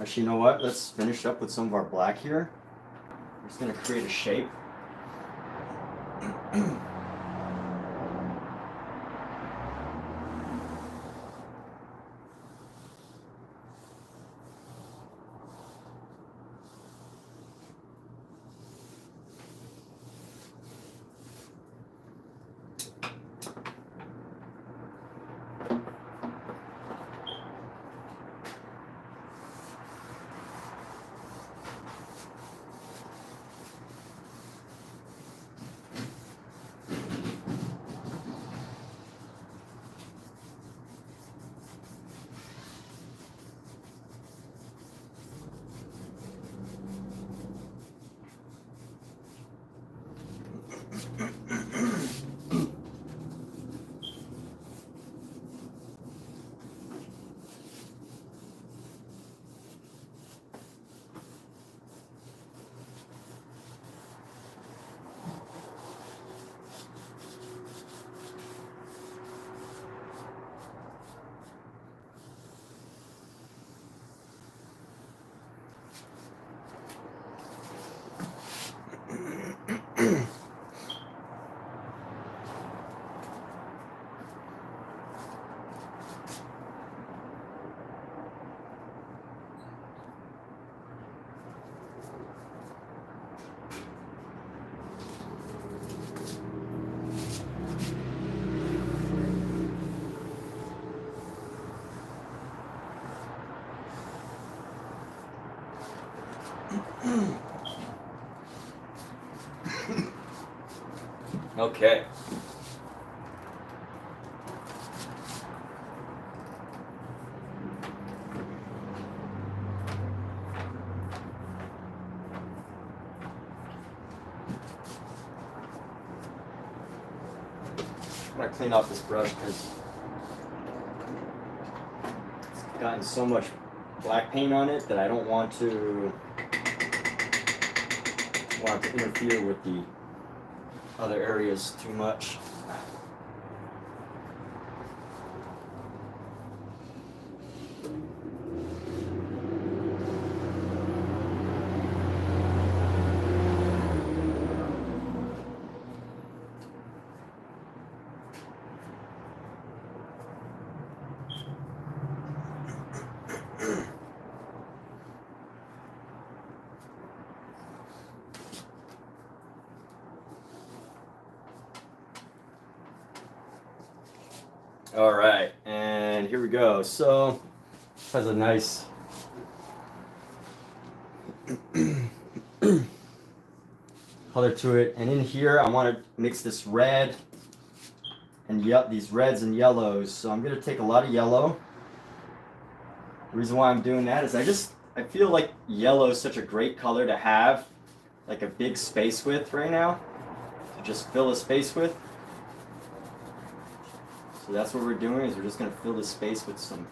Actually, you know what? Let's finish up with some of our black here. I'm just gonna create a shape. Okay. I'm gonna clean off this brush because it's gotten so much black paint on it that I don't want to interfere with the other areas too much. All right, and here we go. So, this has a nice color to it, and in here I want to mix this red and these reds and yellows. So I'm gonna take a lot of yellow. The reason why I'm doing that is I feel like yellow is such a great color to have like a big space with right now, to just fill a space with. So that's what we're doing, is we're just going to fill the space with some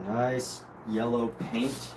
nice yellow paint.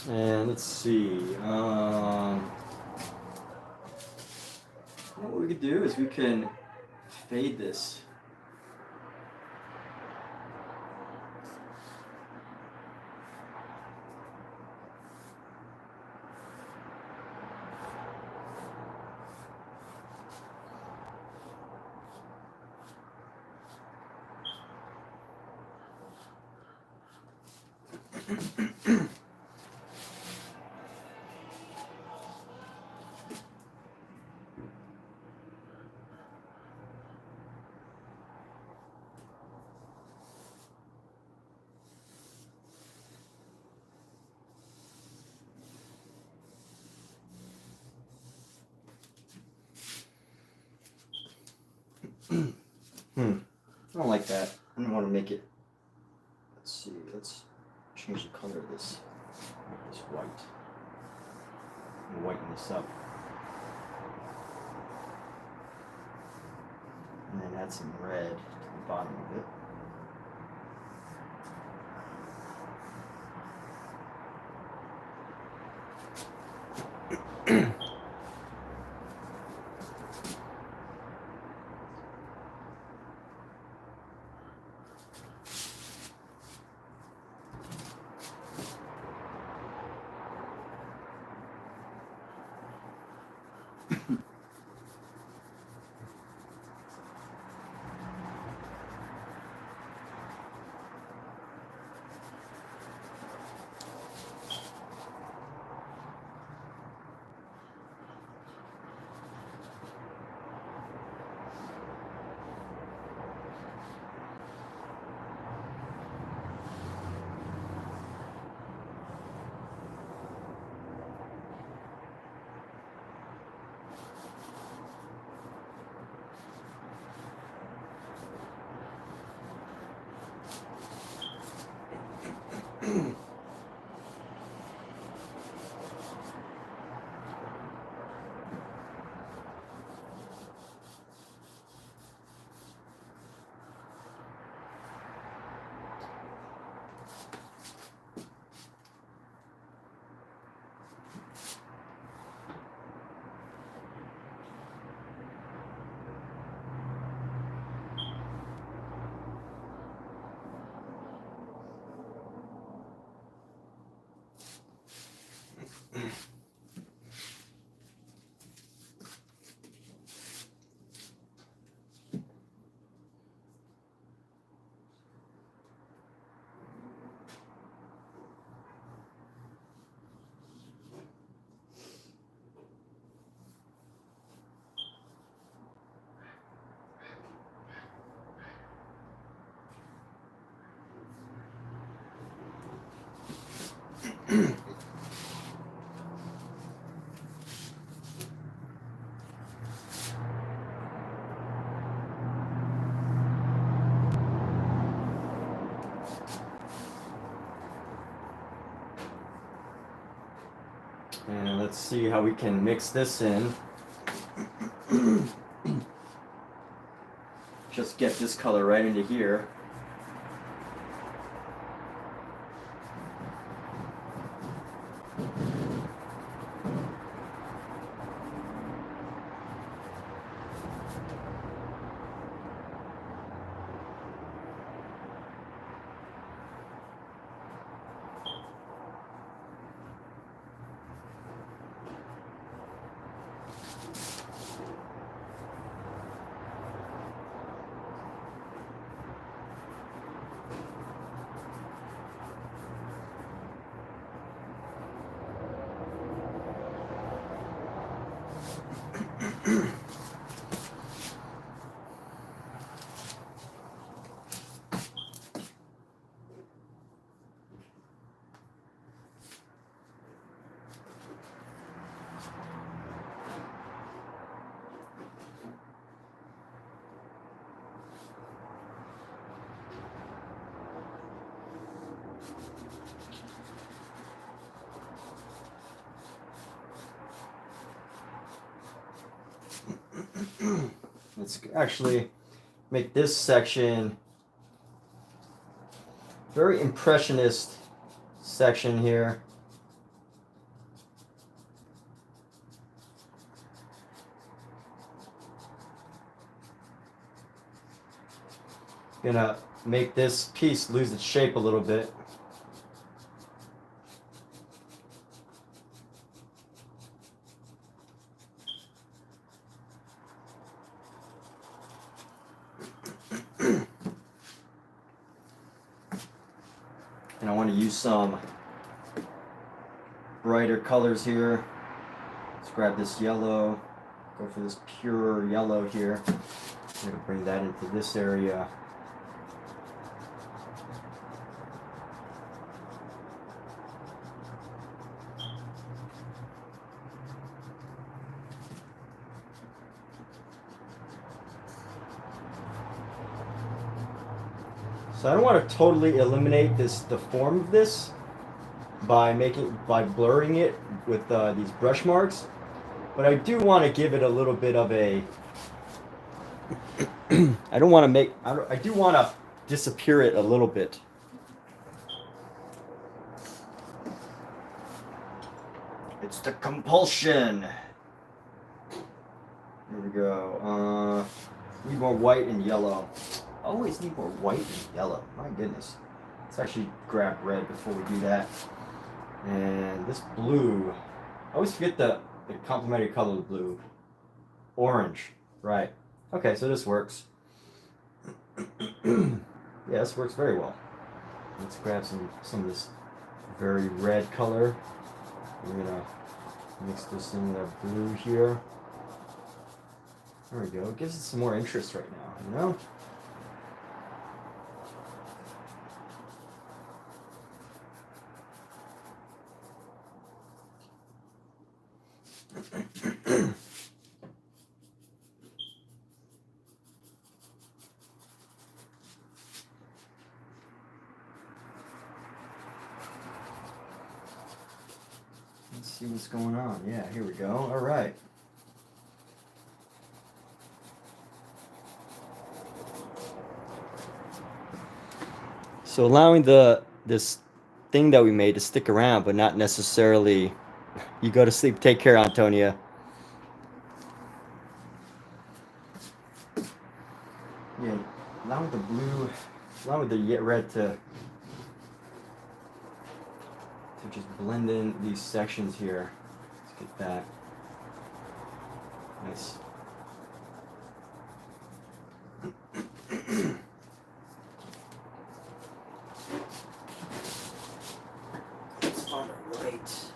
And let's see, what we could do is we can fade this. I don't like that. I don't want to make it. Let's see. Let's change the color of this white. And whiten this up. And then add some red to the bottom of it. And let's see how we can mix this in. Just get this color right into here. Let's actually make this section very impressionist section here. Gonna make this piece lose its shape a little bit. And I want to use some brighter colors here. Let's grab this yellow, go for this pure yellow here. I'm going to bring that into this area. So I don't want to totally eliminate the form of this by blurring it with these brush marks, but I do want to give it a little bit of a. I do want to disappear it a little bit. It's the compulsion. Here we go. Need more white and yellow. Always need more white and yellow. My goodness. Let's actually grab red before we do that. And this blue. I always forget the complementary color of blue. Orange. Right. Okay, so this works. Yeah, this works very well. Let's grab some of this very red color. We're gonna mix this in with the blue here. There we go. It gives it some more interest right now, you know? Let's see what's going on. Yeah, here we go. All right. So allowing this thing that we made to stick around, but not necessarily. You go to sleep. Take care, Antonia. Yeah, allowing the blue, allowing the red to to just blend in these sections here. Let's get that. Nice. Let's find a white.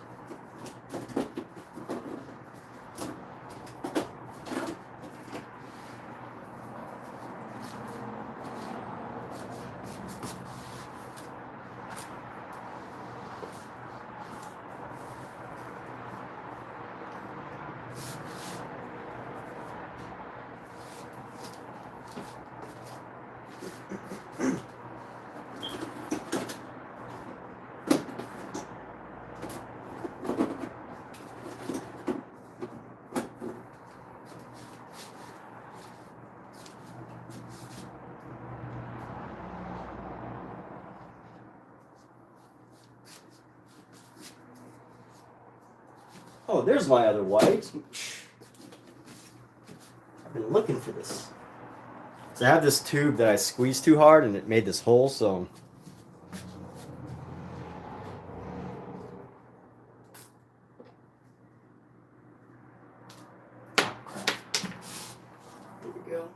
Oh, there's my other white. I've been looking for this. So I have this tube that I squeezed too hard and it made this hole, so. There we go.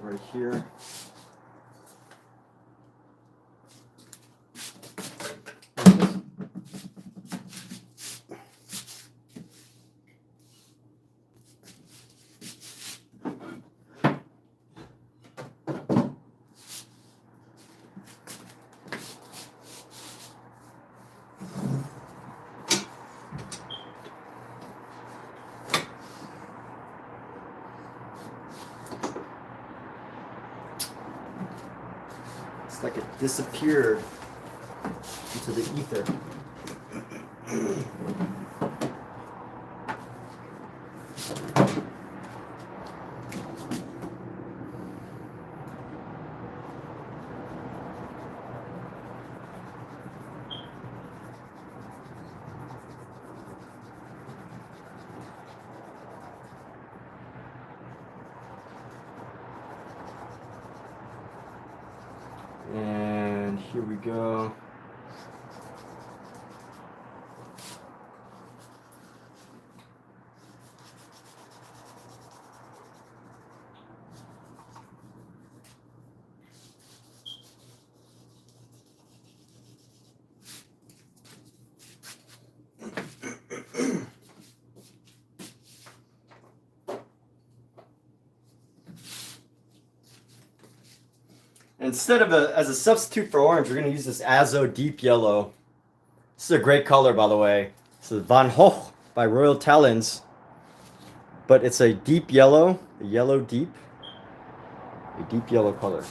Right here. It's like it disappeared into the ether. And here we go. Instead of as a substitute for orange, we're going to use this Azo Deep Yellow. This is a great color, by the way. This is Van Hoch by Royal Talons. But it's a deep yellow, a yellow deep. A deep yellow color.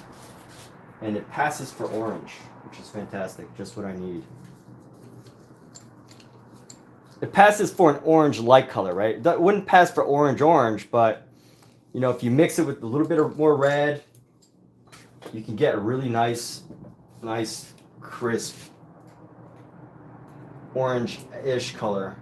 And it passes for orange, which is fantastic. Just what I need. It passes for an orange-like color, right? It wouldn't pass for orange, but, you know, if you mix it with a little bit of more red, you can get a really nice, crisp, orange-ish color.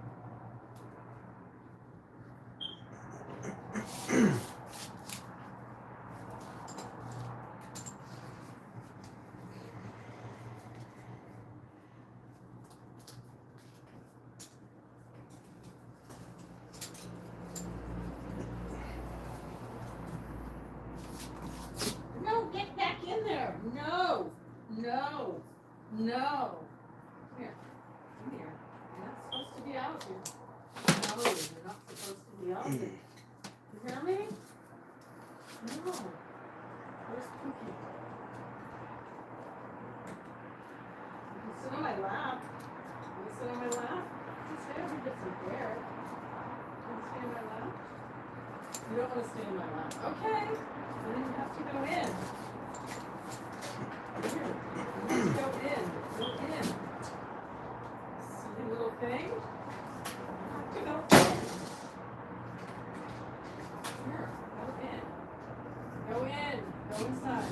No. No. Come here. Come here. You're not supposed to be out here. No, you're not supposed to be out here. You hear me? No. Where's Cookie? You can sit on my lap. You can sit on my lap. You can stay over here, get some air. You want to stay in my lap? You don't want to stay in my lap. Okay. Then you have to go in. Here. Go in. Go in. Silly little thing. You have to go in. Here. Go in. Go in. Go inside.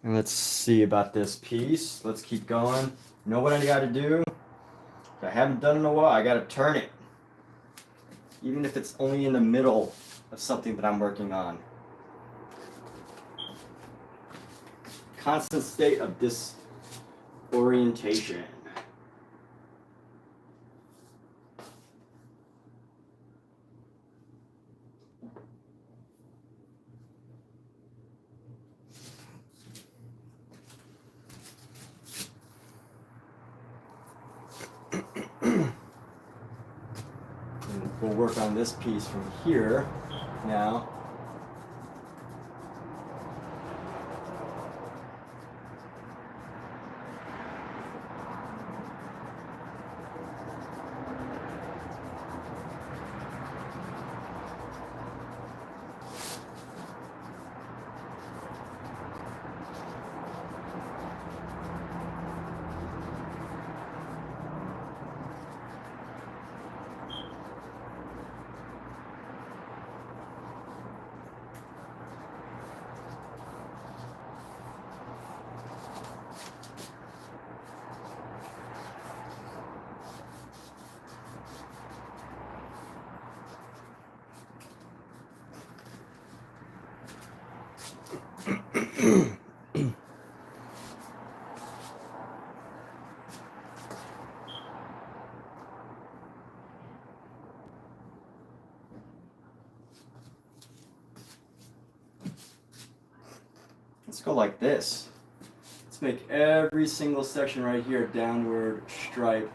And let's see about this piece. Let's keep going. You know what I got to do? If I haven't done it in a while, I got to turn it. Even if it's only in the middle of something that I'm working on. Constant state of disorientation. We'll work on this piece from here now. Let's go like this. Let's make every single section right here a downward stripe.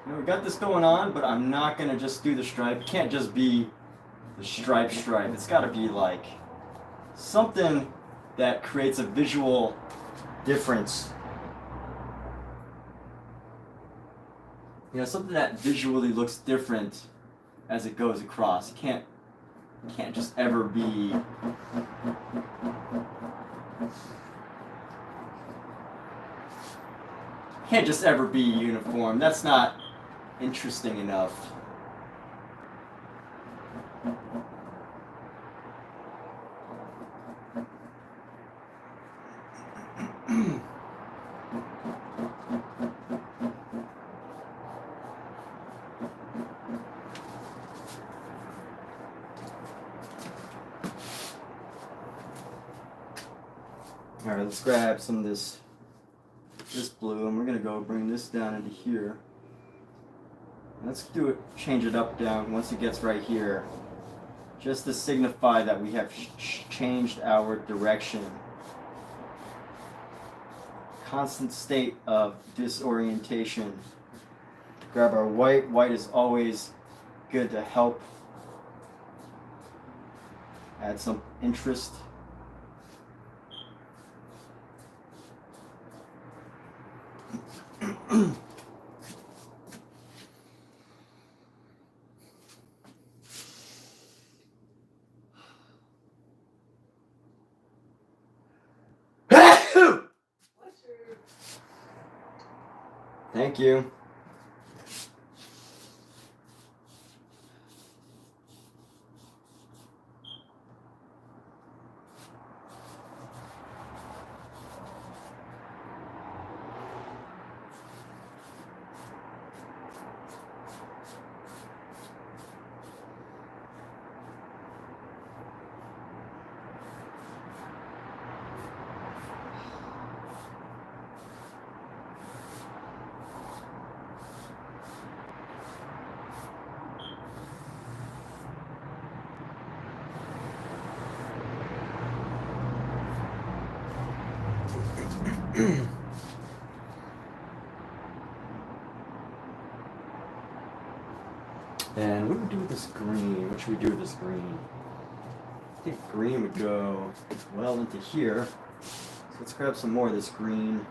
Now we got this going on, but I'm not gonna just do the stripe. It can't just be the stripe. It's gotta be like something that creates a visual difference. You know, something that visually looks different as it goes across. It can't just ever be uniform. That's not interesting enough. All right, let's grab some of this blue, and we're gonna go bring this down into here. Let's change it up down once it gets right here, just to signify that we have changed our direction. Constant state of disorientation. Grab our white. White is always good to help add some interest. Thank you. And what do we do with this green? What should we do with this green? I think green would go well into here. So let's grab some more of this green.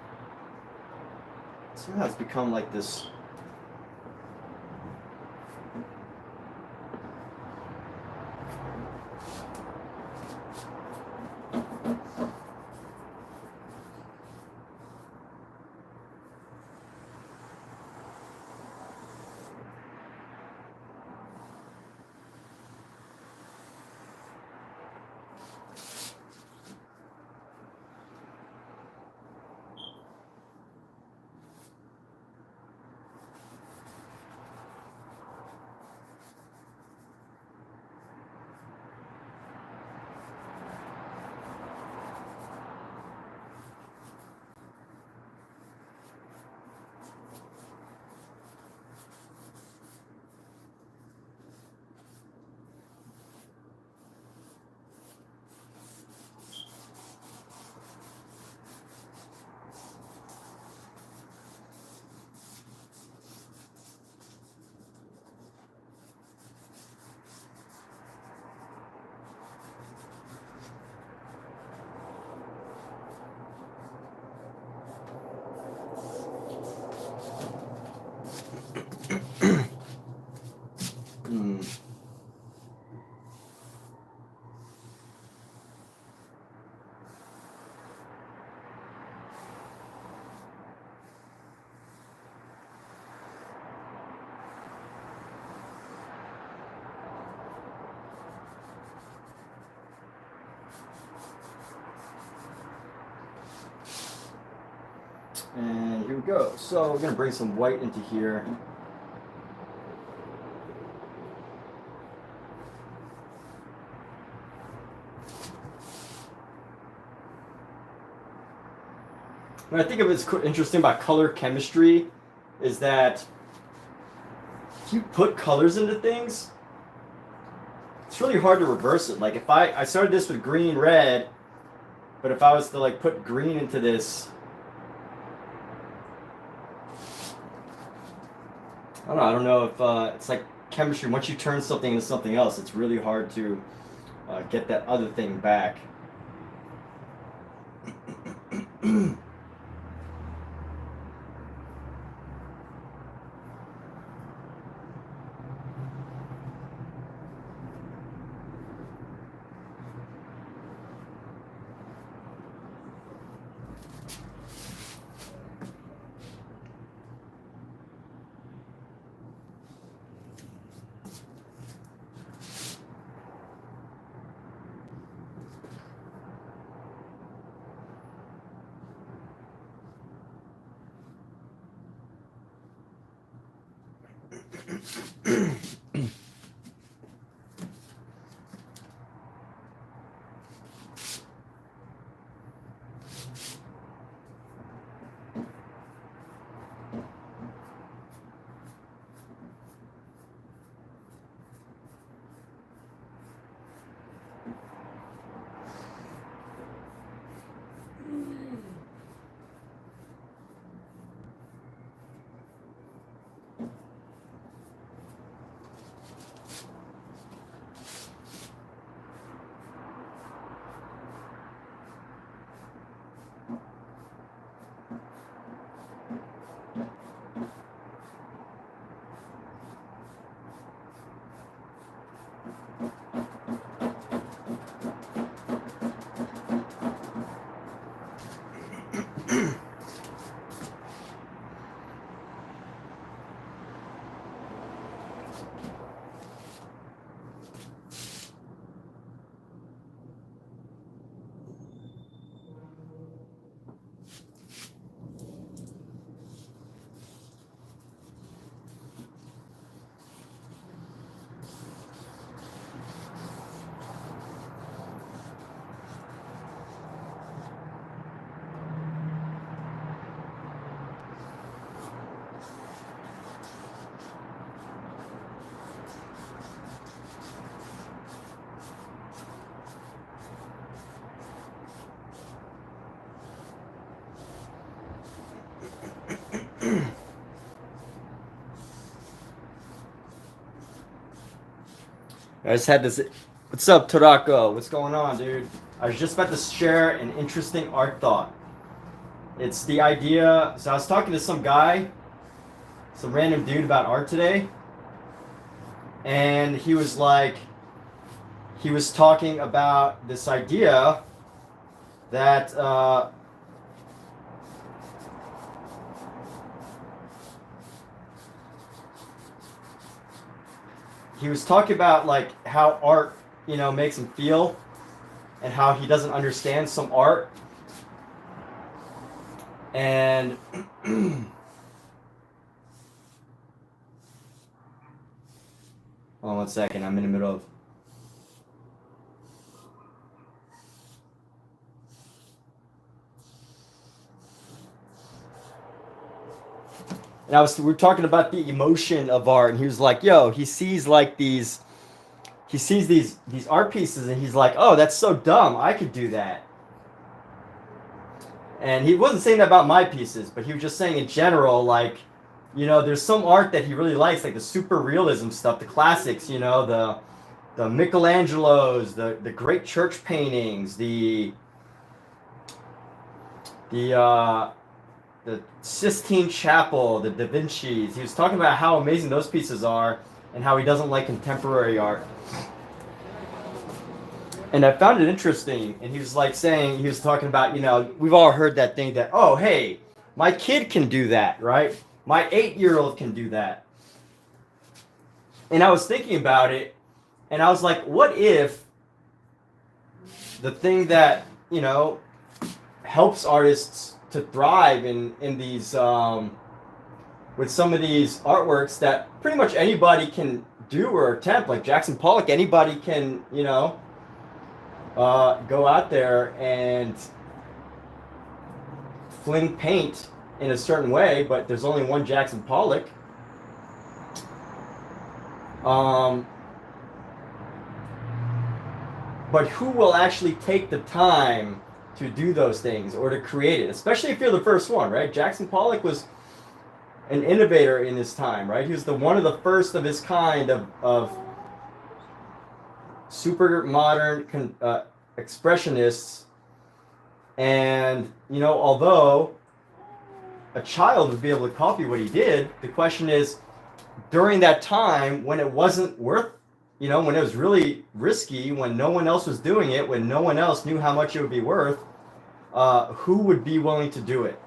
Somehow it's become like this. And here we go. So we're going to bring some white into here. What I think of what's interesting about color chemistry is that if you put colors into things, it's really hard to reverse it. Like if I started this with green, red, but if I was to like put green into this, I don't know if it's like chemistry. Once you turn something into something else, it's really hard to get that other thing back. I just had this. What's up, Torako? What's going on, dude? I was just about to share an interesting art thought. It's the idea. So I was talking to some guy, some random dude about art today, and he was talking about this idea that he was talking about like how art, makes him feel, and how he doesn't understand some art. And hold on 1 second, I'm in the middle of. And we were talking about the emotion of art, and he was like, "Yo, he sees these art pieces, and he's like, oh, that's so dumb. I could do that." And he wasn't saying that about my pieces, but he was just saying in general, like, there's some art that he really likes, like the super realism stuff, the classics, the Michelangelos, the great church paintings, the Sistine Chapel, the Da Vinci's. He was talking about how amazing those pieces are and how he doesn't like contemporary art. And I found it interesting. And he was talking about, we've all heard that thing that, oh, hey, my kid can do that, right? My 8-year-old can do that. And I was thinking about it, and I was like, what if the thing that, helps artists to thrive in these with some of these artworks that pretty much anybody can do or attempt, like Jackson Pollock, anybody can go out there and fling paint in a certain way, but there's only one Jackson Pollock. But who will actually take the time to do those things or to create it, especially if you're the first one, right? Jackson Pollock was an innovator in his time, right? He was one of the first of his kind of super modern expressionists. And, although a child would be able to copy what he did, the question is, during that time when it wasn't worth, when it was really risky, when no one else was doing it, when no one else knew how much it would be worth, who would be willing to do it?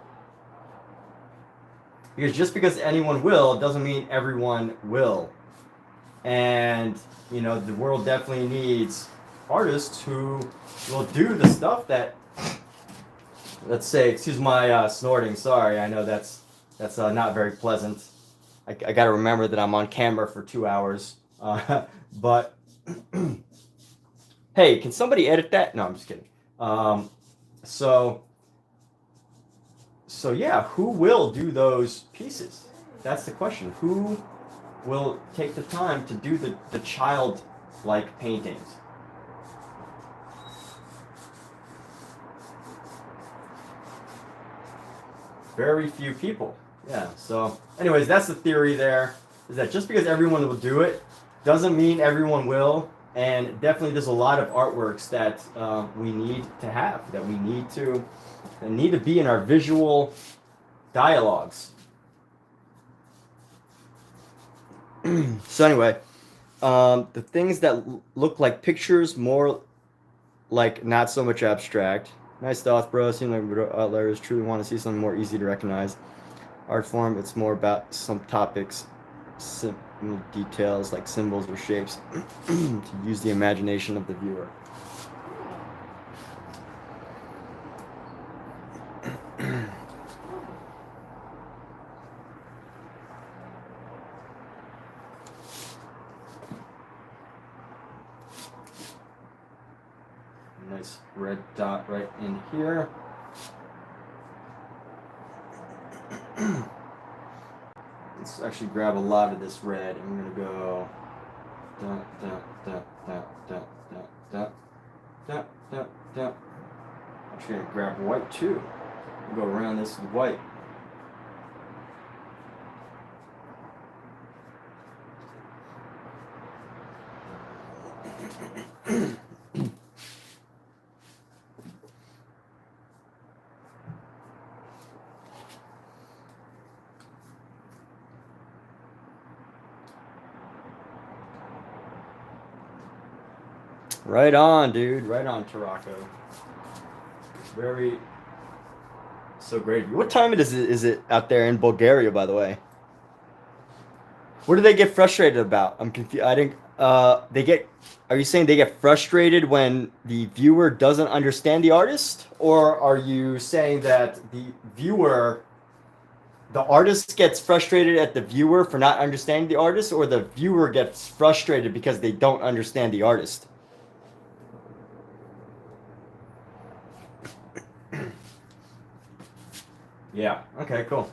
Because just because anyone will doesn't mean everyone will. And, the world definitely needs artists who will do the stuff that, let's say, excuse my snorting, sorry, I know that's not very pleasant. I got to remember that I'm on camera for 2 hours. But hey, can somebody edit that? No, I'm just kidding. So yeah, who will do those pieces? That's the question. Who will take the time to do the child-like paintings? Very few people. Yeah, so anyways, that's the theory there, is that just because everyone will do it doesn't mean everyone will. And definitely there's a lot of artworks that we need to have, that need to be in our visual dialogues. So anyway, the things that look like pictures, more like not so much abstract. Nice thoughts, bro. Seem like outliers truly want to see something more easy to recognize. Art form, it's more about some topics, simple details like symbols or shapes to use the imagination of the viewer. Nice red dot right in here. Let's actually grab a lot of this red, and we're gonna go da da da da da da da da da. I'm actually gonna grab white too. We'll go around this with white. Right on, dude. Right on, Tarako. Very so great. What time is it out there in Bulgaria, by the way? What do they get frustrated about? I'm confused. I think they get. Are you saying they get frustrated when the viewer doesn't understand the artist, or are you saying that the artist gets frustrated at the viewer for not understanding the artist, or the viewer gets frustrated because they don't understand the artist? Yeah. Okay. Cool.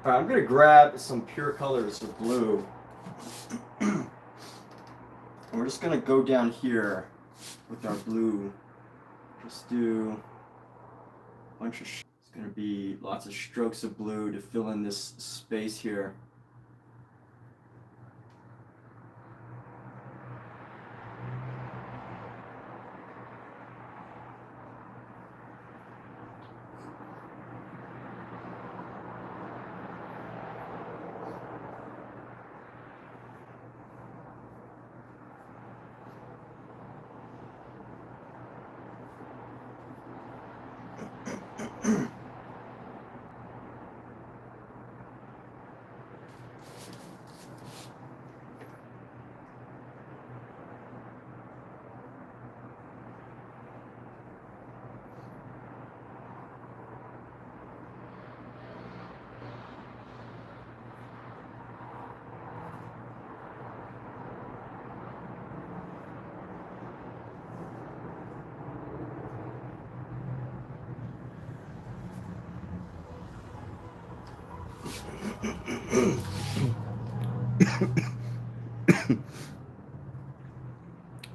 All right, I'm gonna grab some pure colors of blue. And we're just gonna go down here with our blue. Just do a bunch of. It's gonna be lots of strokes of blue to fill in this space here.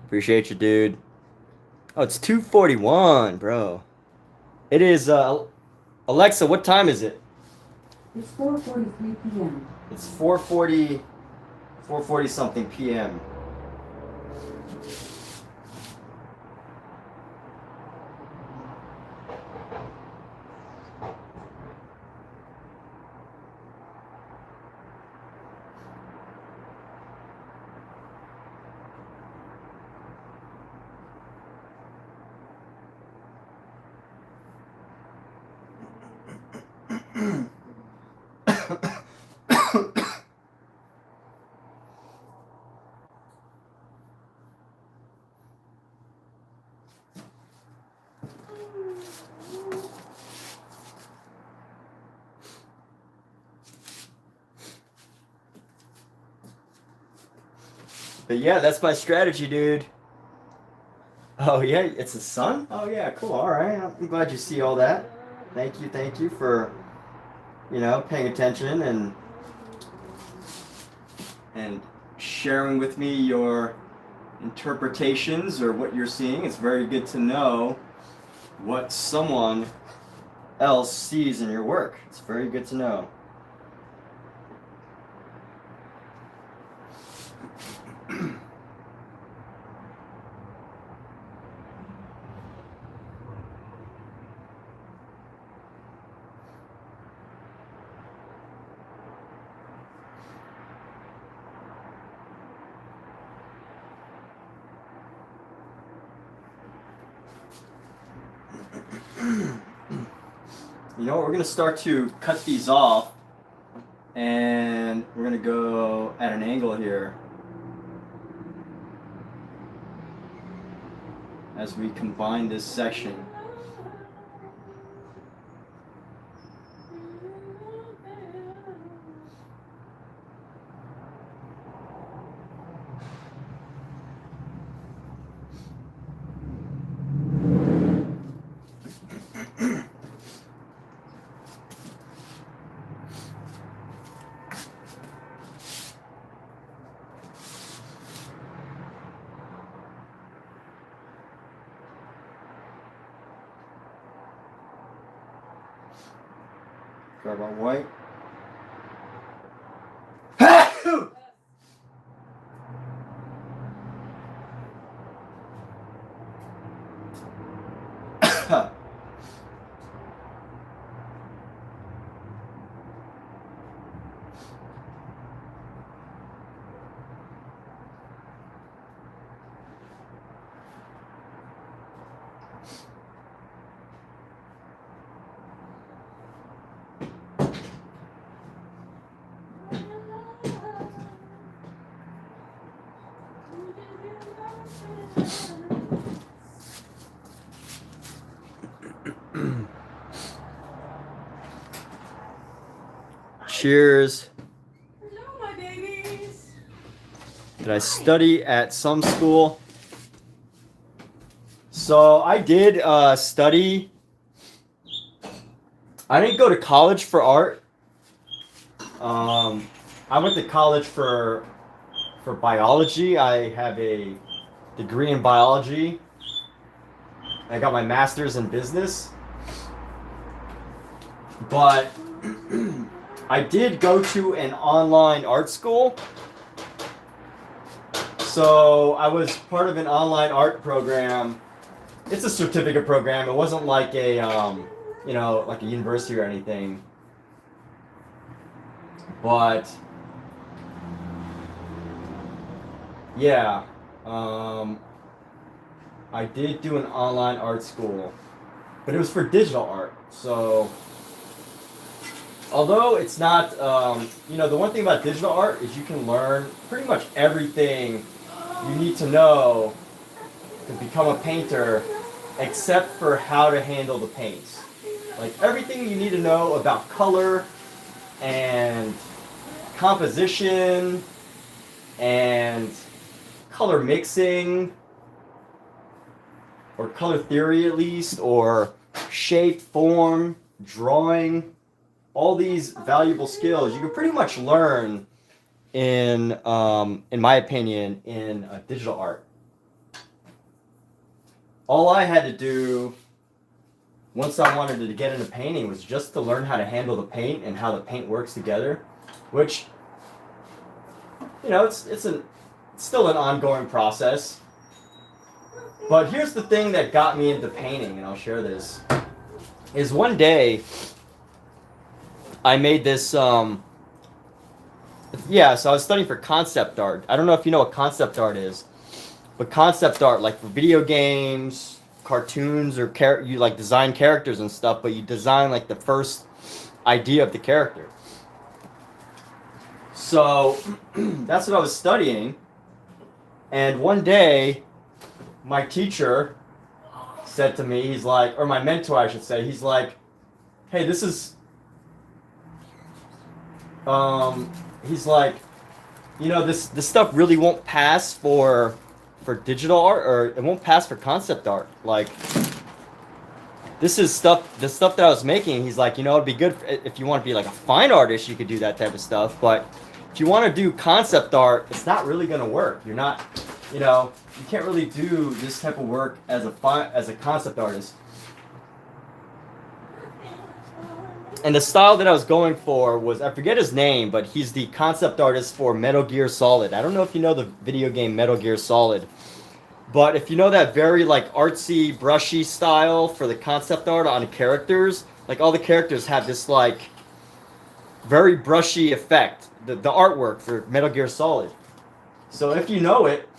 Appreciate you, dude. Oh, it's 2:41, bro. It is, Alexa, what time is it? It's 4:43 p.m. It's 4:40, 4:40 something p.m. But yeah, that's my strategy, dude. Oh yeah, it's the sun? Oh yeah, cool. All right. I'm glad you see all that. Thank you for, paying attention and sharing with me your interpretations or what you're seeing. It's very good to know what someone else sees in your work. It's very good to know. You know, we're going to start to cut these off, and we're going to go at an angle here as we combine this section. Grab our white. Cheers. Hello, my babies. Did I study at some school? So I did study. I didn't go to college for art. I went to college for biology. I have a degree in biology. I got my master's in business. But I did go to an online art school. So I was part of an online art program. It's a certificate program. It wasn't like a, like a university or anything. But yeah, I did do an online art school, but it was for digital art. So although it's not, the one thing about digital art is you can learn pretty much everything you need to know to become a painter, except for how to handle the paints. Like everything you need to know about color and composition and color mixing, or color theory at least, or shape, form, drawing. All these valuable skills you can pretty much learn in my opinion, in digital art. All I had to do once I wanted to get into painting was just to learn how to handle the paint and how the paint works together, which, it's still an ongoing process. But here's the thing that got me into painting, and I'll share this, is one day I made this, so I was studying for concept art. I don't know if you know what concept art is, but concept art, like for video games, cartoons, or you like design characters and stuff, but you design like the first idea of the character. So that's what I was studying. And one day, my teacher said to me, he's like, or my mentor, I should say, he's like, hey, this is, he's like, this stuff really won't pass for digital art, or it won't pass for concept art. Like, the stuff that I was making, he's like, it'd be good if you want to be like a fine artist, you could do that type of stuff. But if you want to do concept art, it's not really going to work. You're not, you can't really do this type of work as a concept artist. And the style that I was going for was, I forget his name, but he's the concept artist for Metal Gear Solid. I don't know if you know the video game Metal Gear Solid, but if you know that very like artsy, brushy style for the concept art on characters, like all the characters have this like very brushy effect, the artwork for Metal Gear Solid. So if you know it,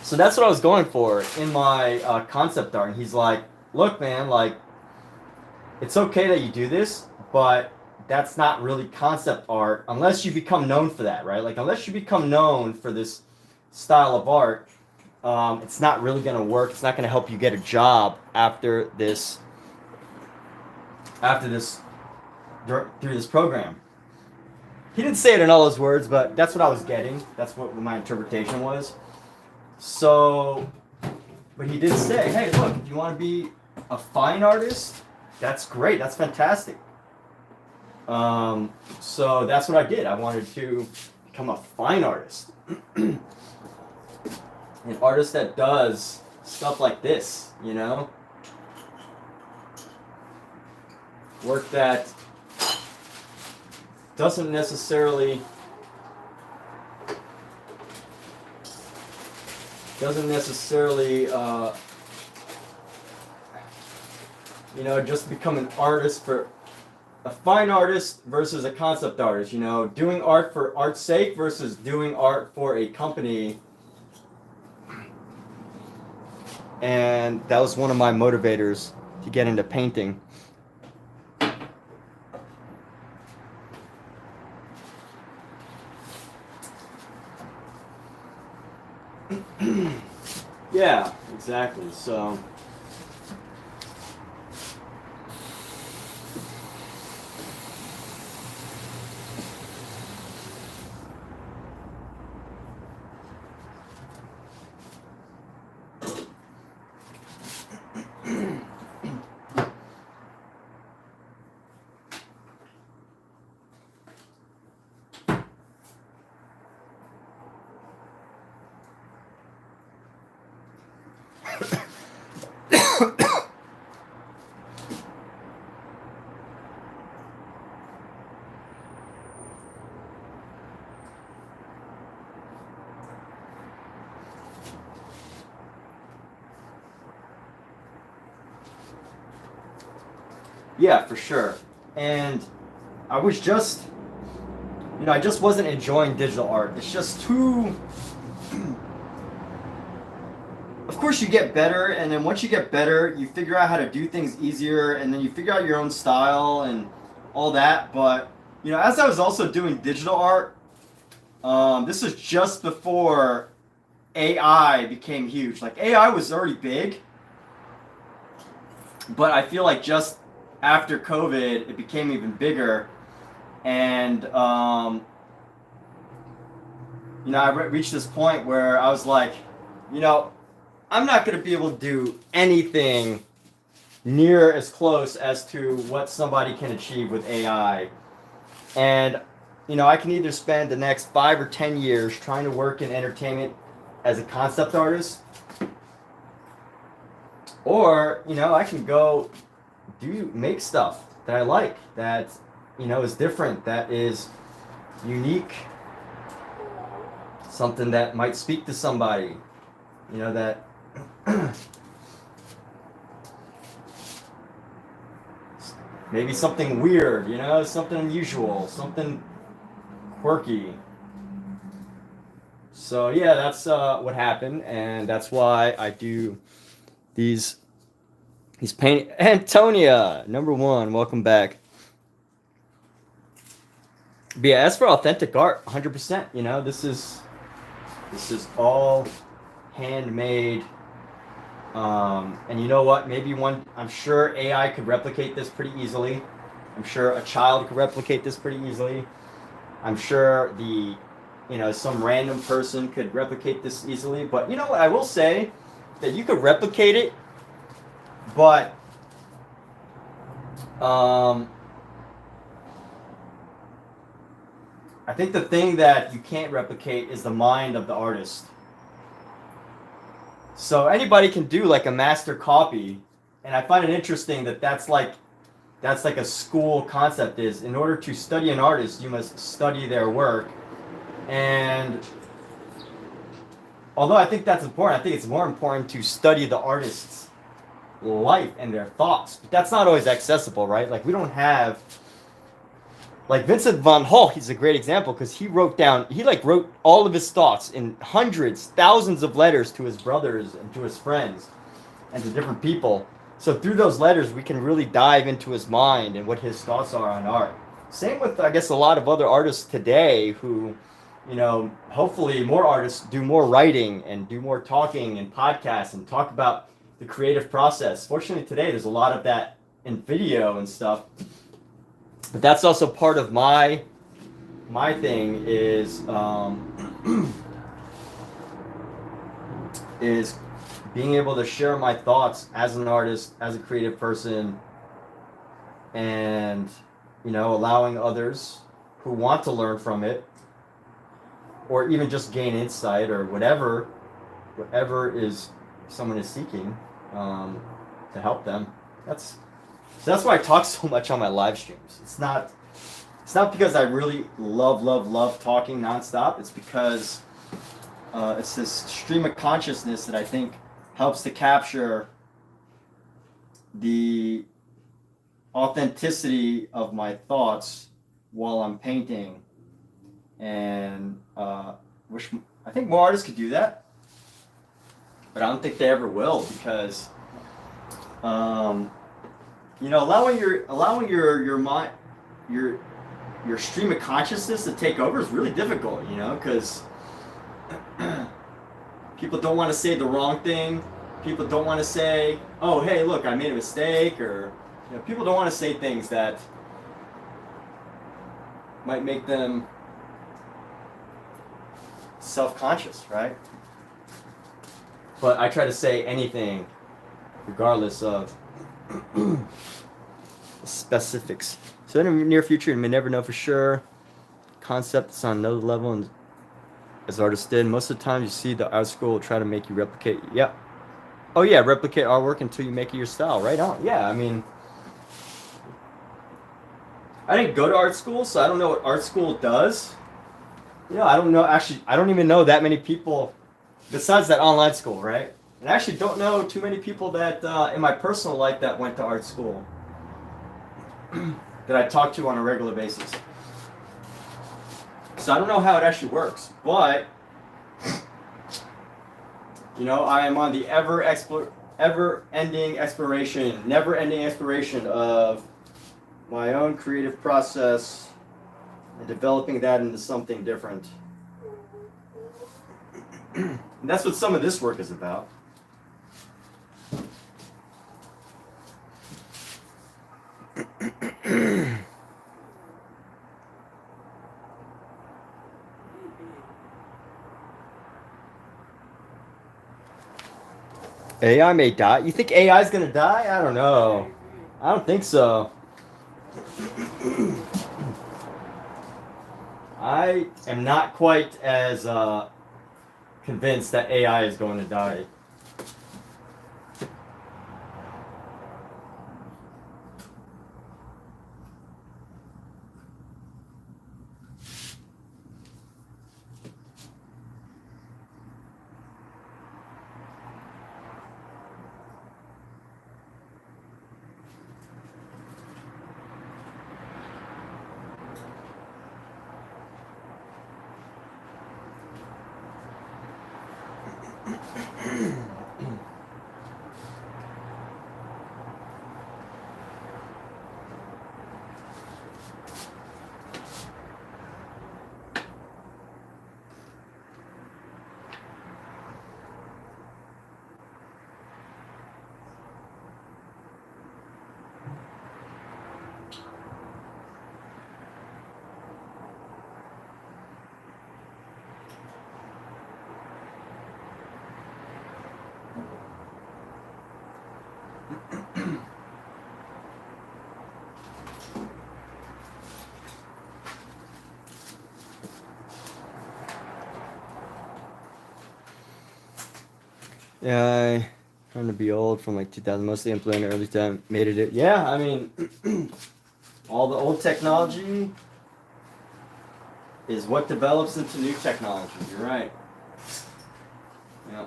so that's what I was going for in my concept art. And he's like, look, man, like, it's okay that you do this, but that's not really concept art unless you become known for that, right? Like, unless you become known for this style of art, it's not really going to work. It's not going to help you get a job through this program. He didn't say it in all those words, but that's what I was getting. That's what my interpretation was. So, but he did say, hey, look, if you want to be a fine artist, that's great. That's fantastic. So that's what I did. I wanted to become a fine artist. An artist that does stuff like this, Work that doesn't necessarily you know, just become an artist for a fine artist versus a concept artist, you know, doing art for art's sake versus doing art for a company. And that was one of my motivators to get into painting. Yeah, exactly. So yeah, for sure. And I was just, you know, I just wasn't enjoying digital art. It's just too, of course you get better, and then once you get better, you figure out how to do things easier, and then you figure out your own style and all that. But, you know, as I was also doing digital art, this was just before AI became huge. Like, AI was already big, but I feel like just after COVID, it became even bigger. And, you know, I reached this point where I was like, you know, I'm not going to be able to do anything near as close as to what somebody can achieve with AI. And, you know, I can either spend the next 5 or 10 years trying to work in entertainment as a concept artist, or, you know, I can go make stuff that I like, that, you know, is different, that is unique, something that might speak to somebody, you know, that maybe something weird, you know, something unusual, something quirky. So yeah, that's what happened, and that's why I do these painting. Antonia, number 1, welcome back. But yeah, as for authentic art, 100%. You know, this is all handmade. And you know what? Maybe I'm sure AI could replicate this pretty easily. I'm sure a child could replicate this pretty easily. I'm sure some random person could replicate this easily. But you know what? I will say that you could replicate it, but I think the thing that you can't replicate is the mind of the artist. So anybody can do like a master copy, and I find it interesting that that's like a school concept. Is in order to study an artist, you must study their work. And although I think that's important, I think it's more important to study the artist's life and their thoughts. But that's not always accessible, right? Like, we don't have, like, Vincent van Gogh, he's a great example, because he wrote all of his thoughts in hundreds, thousands of letters to his brothers and to his friends and to different people. So through those letters, we can really dive into his mind and what his thoughts are on art. Same with, I guess, a lot of other artists today who, you know, hopefully more artists do more writing and do more talking and podcasts and talk about the creative process. Fortunately, today, there's a lot of that in video and stuff. But that's also part of my thing is is being able to share my thoughts as an artist, as a creative person, and, you know, allowing others who want to learn from it, or even just gain insight, or whatever is someone is seeking, to help them. That's why I talk so much on my live streams. It's not It's not because I really love talking nonstop. It's because it's this stream of consciousness that I think helps to capture the authenticity of my thoughts while I'm painting. And I think more artists could do that, but I don't think they ever will, because you know, allowing your mind, your stream of consciousness to take over is really difficult, you know, because people don't want to say the wrong thing. People don't want to say, oh, hey, look, I made a mistake, or, you know, people don't want to say things that might make them self-conscious, right? But I try to say anything regardless of specifics. So in the near future, you may never know for sure. Concepts on another level, and as artists did, most of the time you see the art school will try to make you replicate. Yeah. Oh yeah, replicate artwork until you make it your style. Right on. Yeah, I mean, I didn't go to art school, so I don't know what art school does. You know, I don't know. Actually, I don't even know that many people besides that online school, right? And I actually don't know too many people that in my personal life that went to art school that I talk to on a regular basis. So I don't know how it actually works, but you know, I am on the never-ending exploration of my own creative process and developing that into something different. And that's what some of this work is about. AI may die. You think AI is gonna die? I don't know. I don't think so. I am not quite as convinced that AI is going to die. Yeah, trying to be old from like 2000, mostly implemented early time, made it. Yeah, I mean, all the old technology is what develops into new technology. You're right. Yeah.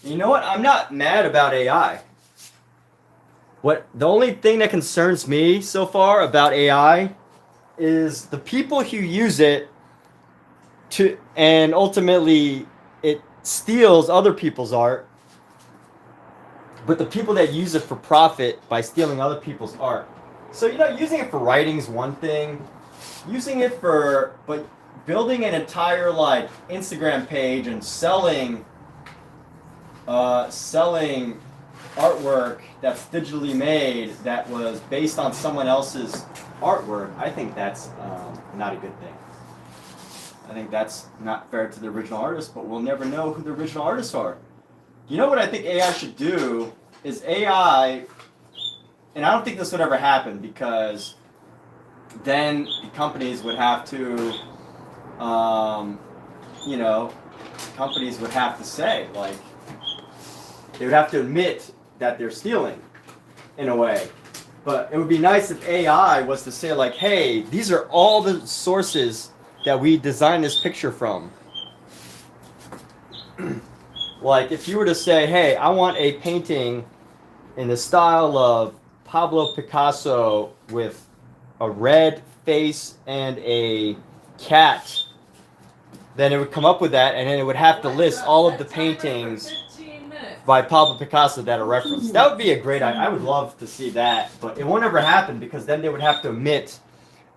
You know what? I'm not mad about AI. The only thing that concerns me so far about AI is the people who use it and ultimately it steals other people's art. But the people that use it for profit by stealing other people's art. So, you know, using it for writing is one thing. But building an entire like Instagram page and selling artwork that's digitally made that was based on someone else's artwork, I think that's not a good thing. I think that's not fair to the original artist, but we'll never know who the original artists are. You know what I think AI should do is AI, and I don't think this would ever happen because then companies would have to, you know, companies would have to say, like, they would have to admit that they're stealing in a way. But it would be nice if AI was to say, like, hey, these are all the sources that we designed this picture from. Like, if you were to say, hey, I want a painting in the style of Pablo Picasso with a red face and a cat, then it would come up with that, and then it would have to list all of the paintings by Pablo Picasso that are referenced. That would be a great idea. I would love to see that, but it won't ever happen because then they would have to admit,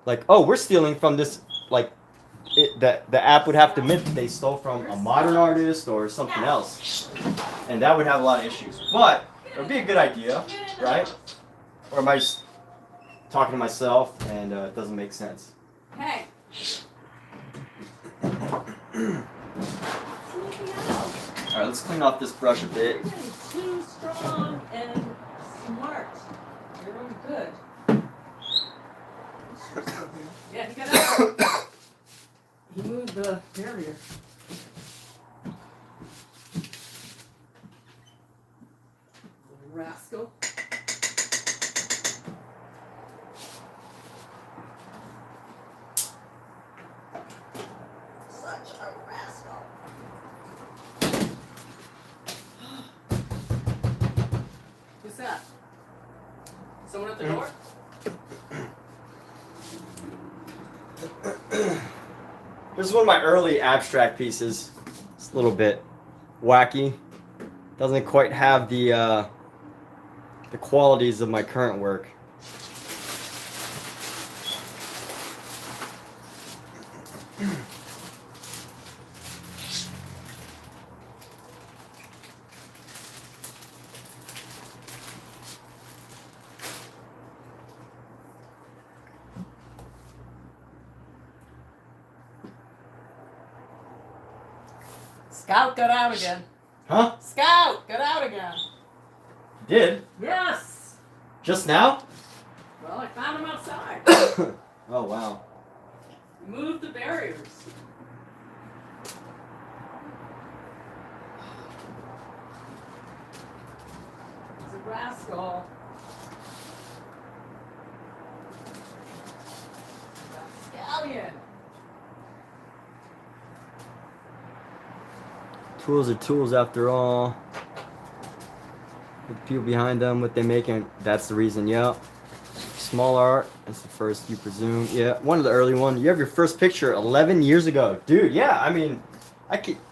like, oh, we're stealing from this, like, the app would have to admit that they stole from a modern artist or something else, and that would have a lot of issues. But it would be a good idea, right? Or am I just talking to myself and it doesn't make sense? Hey. All right, let's clean off this brush a bit. You're getting too strong and smart. You're really good. Yeah, he got out. He moved the barrier. Little rascal. Such a rascal. Who's that? Someone at the door? This is one of my early abstract pieces. It's a little bit wacky. Doesn't quite have the qualities of my current work. Scout got out again. Huh? Scout got out again. You did? Yes. Just now? Well, I found him outside. Oh, wow. Move the barriers. He's a rascal. Scallion. Tools are tools after all. The people behind them, what they make, and that's the reason. Yep. Small art. That's the first, you presume. Yeah, one of the early ones. You have your first picture 11 years ago, dude. Yeah, I mean,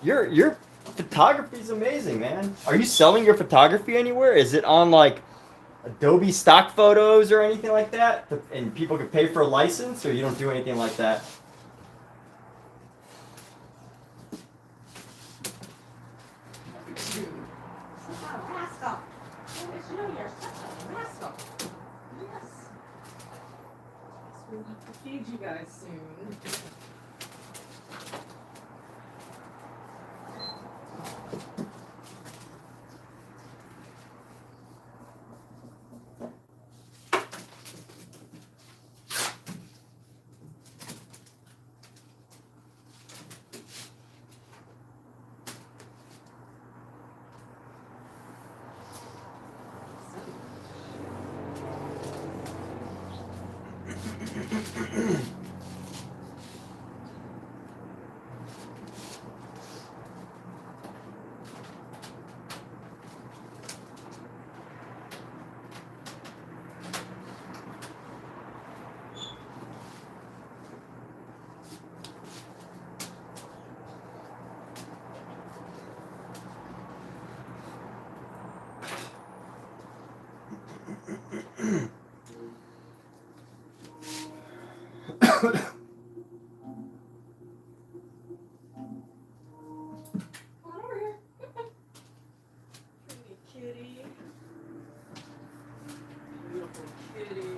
your photography is amazing, man. Are you selling your photography anywhere? Is it on like Adobe stock photos or anything like that? And people can pay for a license, or you don't do anything like that? We'll have to feed you guys soon. Come on over here. Pretty kitty. Beautiful kitty.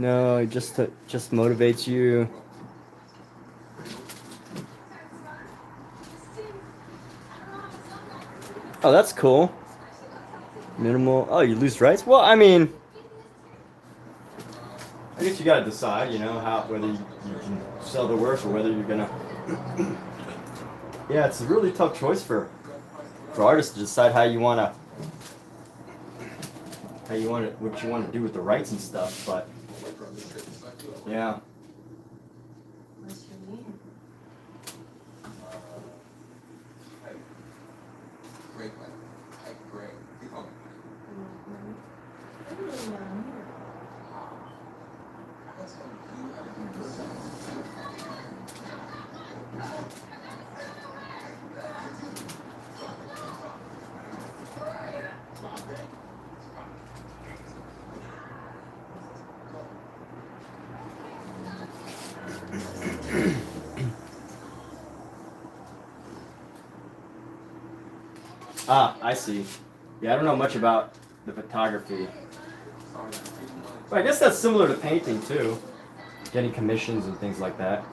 No, it just motivates you. Oh, that's cool. Minimal. Oh, you lose rights? Well, I mean, I guess you gotta decide, you know, whether you can sell the work or whether you're gonna. Yeah, it's a really tough choice for artists to decide what you want to do with the rights and stuff. But yeah. What's your name? Ah, I see. Yeah, I don't know much about the photography. But I guess that's similar to painting too. Getting commissions and things like that.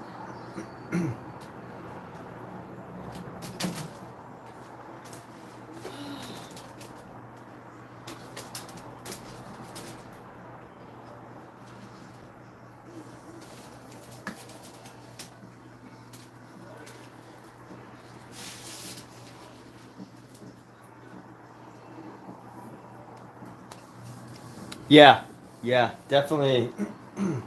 Yeah, definitely. You're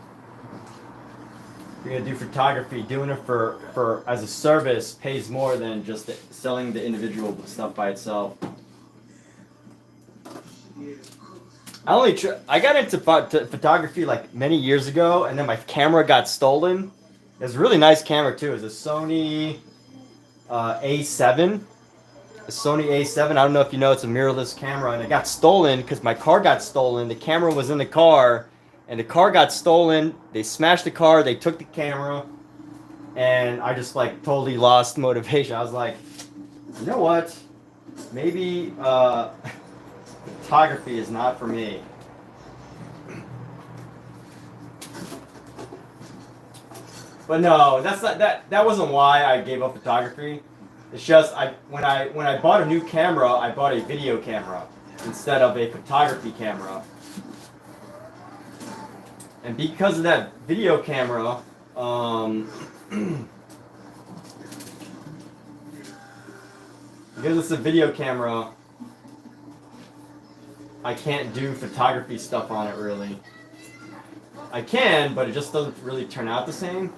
gonna do photography. Doing it for as a service pays more than just selling the individual stuff by itself. I got into photography like many years ago, and then my camera got stolen. It was a really nice camera too. It was a Sony A7. A Sony A7. I don't know if you know, it's a mirrorless camera, and it got stolen because my car got stolen. The camera was in the car, and the car got stolen. They smashed the car. They took the camera, and I just like totally lost motivation. I was like, you know what? Maybe photography is not for me. But no, that's not that wasn't why I gave up photography. It's just when I bought a new camera, I bought a video camera instead of a photography camera. And because of that video camera, because it's a video camera, I can't do photography stuff on it really. I can, but it just doesn't really turn out the same.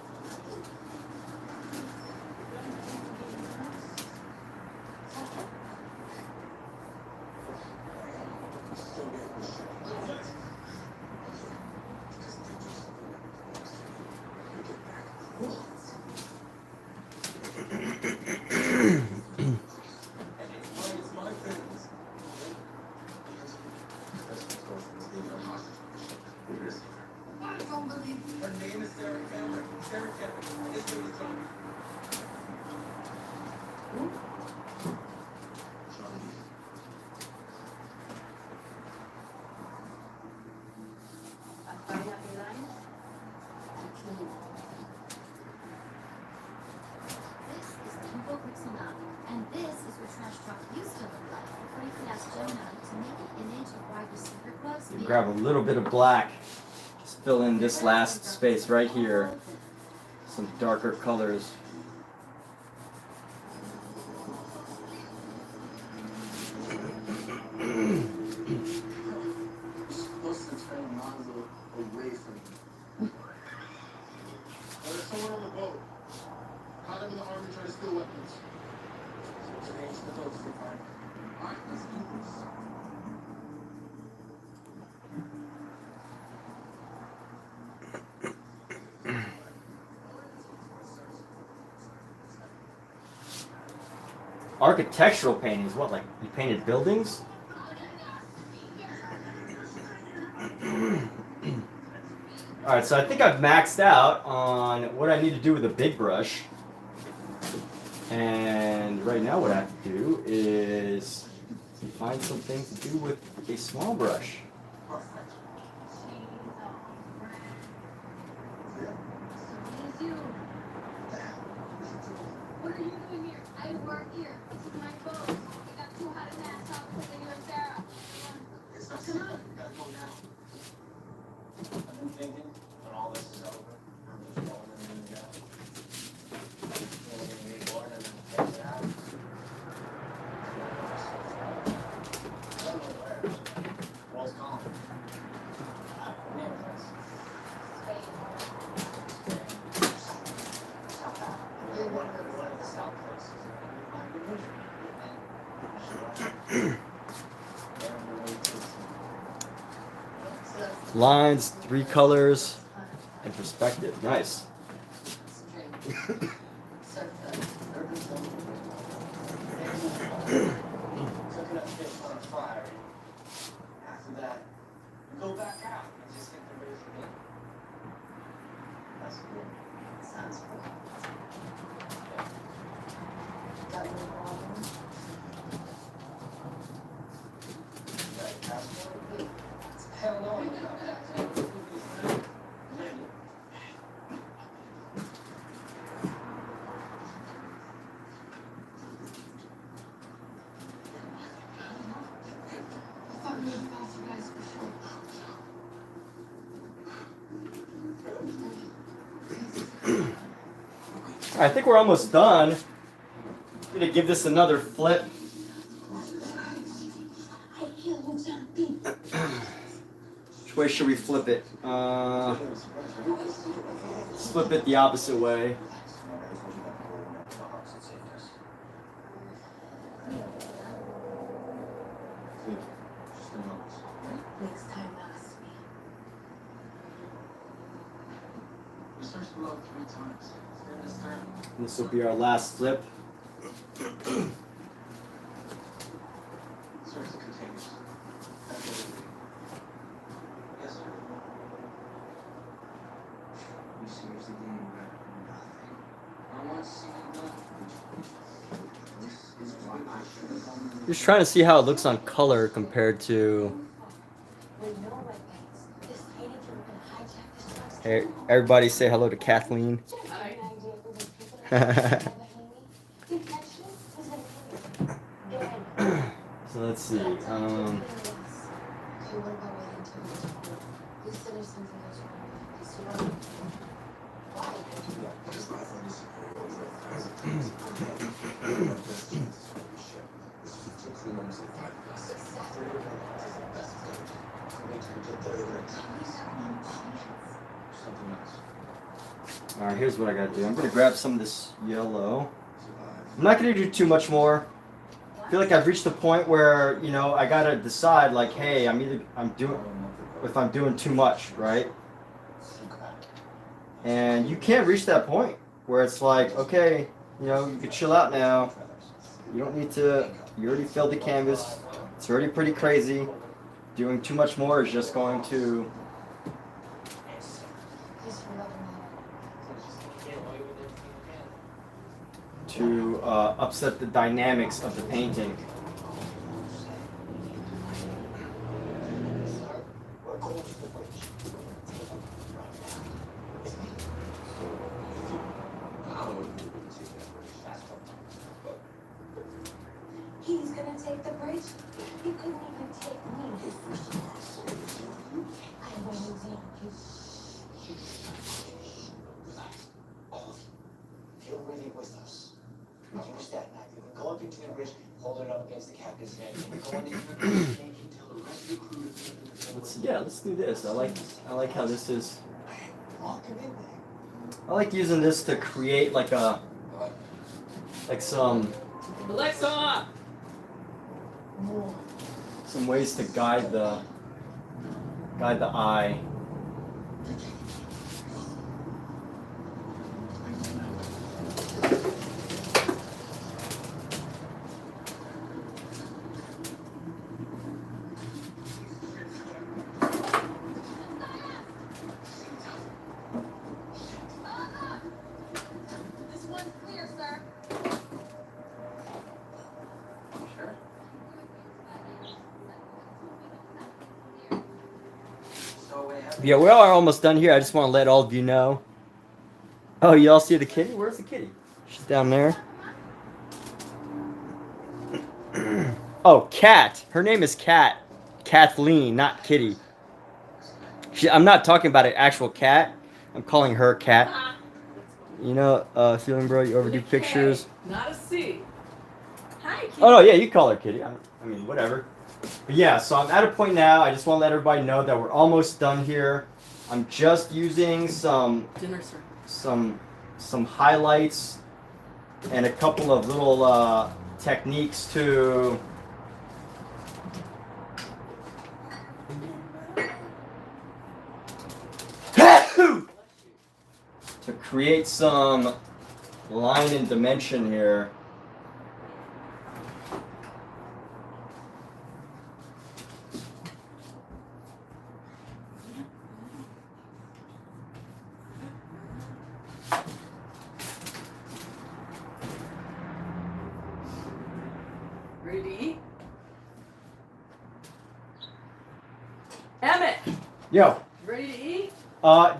Grab a little bit of black, just fill in this last space right here, some darker colors. Architectural paintings, what, like you painted buildings? Alright, so I think I've maxed out on what I need to do with a big brush. And right now what I have to do is find something to do with a small brush. Lines, 3 colors, and perspective. Nice. I think we're almost done. I'm gonna give this another flip. Which way should we flip it? Let's flip it the opposite way. Next time, ask me. This will be our last flip. Just trying to see how it looks on color compared to. Hey, everybody say hello to Kathleen. So let's see. All right, here's what I gotta do. I'm gonna grab some of this yellow. I'm not gonna do too much more. I feel like I've reached the point where, you know, I gotta decide, like, hey, if I'm doing too much, right? And you can't reach that point where it's like, okay, you know, you can chill out now. You don't need to. You already filled the canvas. It's already pretty crazy. Doing too much more is just going to upset the dynamics of the painting. He's gonna take the bridge. He couldn't even take me. I won't you. You're really with us. Use that knife. You can go up into the bridge, hold it up against the captain's neck, and go into the bridge and tell the rest of the crew to Let's do this. I like how this is. lock him in there. I like using this to create like some Alexa! some ways to guide the eye. This one's clear, sir. Yeah, we are almost done here. I just want to let all of you know. Oh, you all see the kitty? Where's the kitty? She's down there. Oh, Kat. Her name is Kat. Kathleen, not Kitty. I'm not talking about an actual cat. I'm calling her Kat. You know, feeling bro, you overdo With a pictures. K, not a C. Hi, Kitty. Oh no, yeah, you call her Kitty. I mean, whatever. But yeah, so I'm at a point now. I just want to let everybody know that we're almost done here. I'm just using some Dinner circle. some highlights and a couple of little techniques to create some line and dimension here. Ready to eat? Emmett, Yo, ready to eat?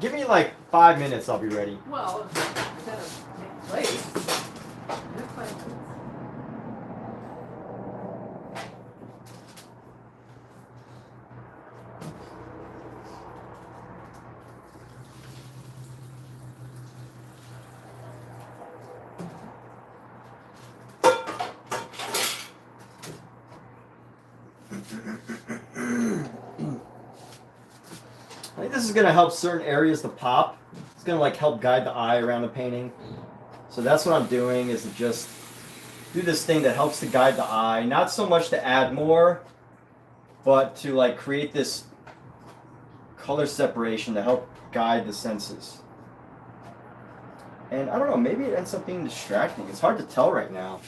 give me like 5 minutes. I'll be ready. Well, I gotta make place. Make 5 minutes. I think this is gonna help certain areas to pop. It's gonna like help guide the eye around the painting. So that's what I'm doing, is to just do this thing that helps to guide the eye. Not so much to add more, but to like create this color separation to help guide the senses. And I don't know, maybe it ends up being distracting. It's hard to tell right now.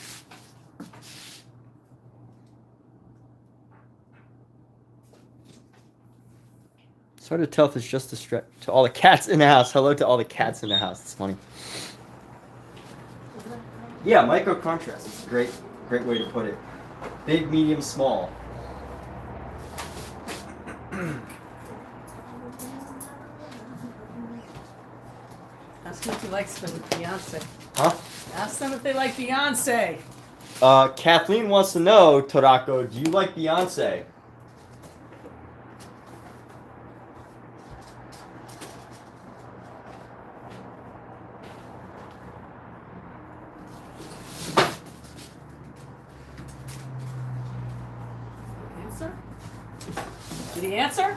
It's hard to tell if it's just to all the cats in the house. Hello to all the cats in the house. It's funny. Yeah, micro contrast. It's a great way to put it. Big, medium, small. Ask them if he likes Beyonce. Huh? Ask them if they like Beyonce. Kathleen wants to know, Torako, do you like Beyonce? Answer? Did he answer?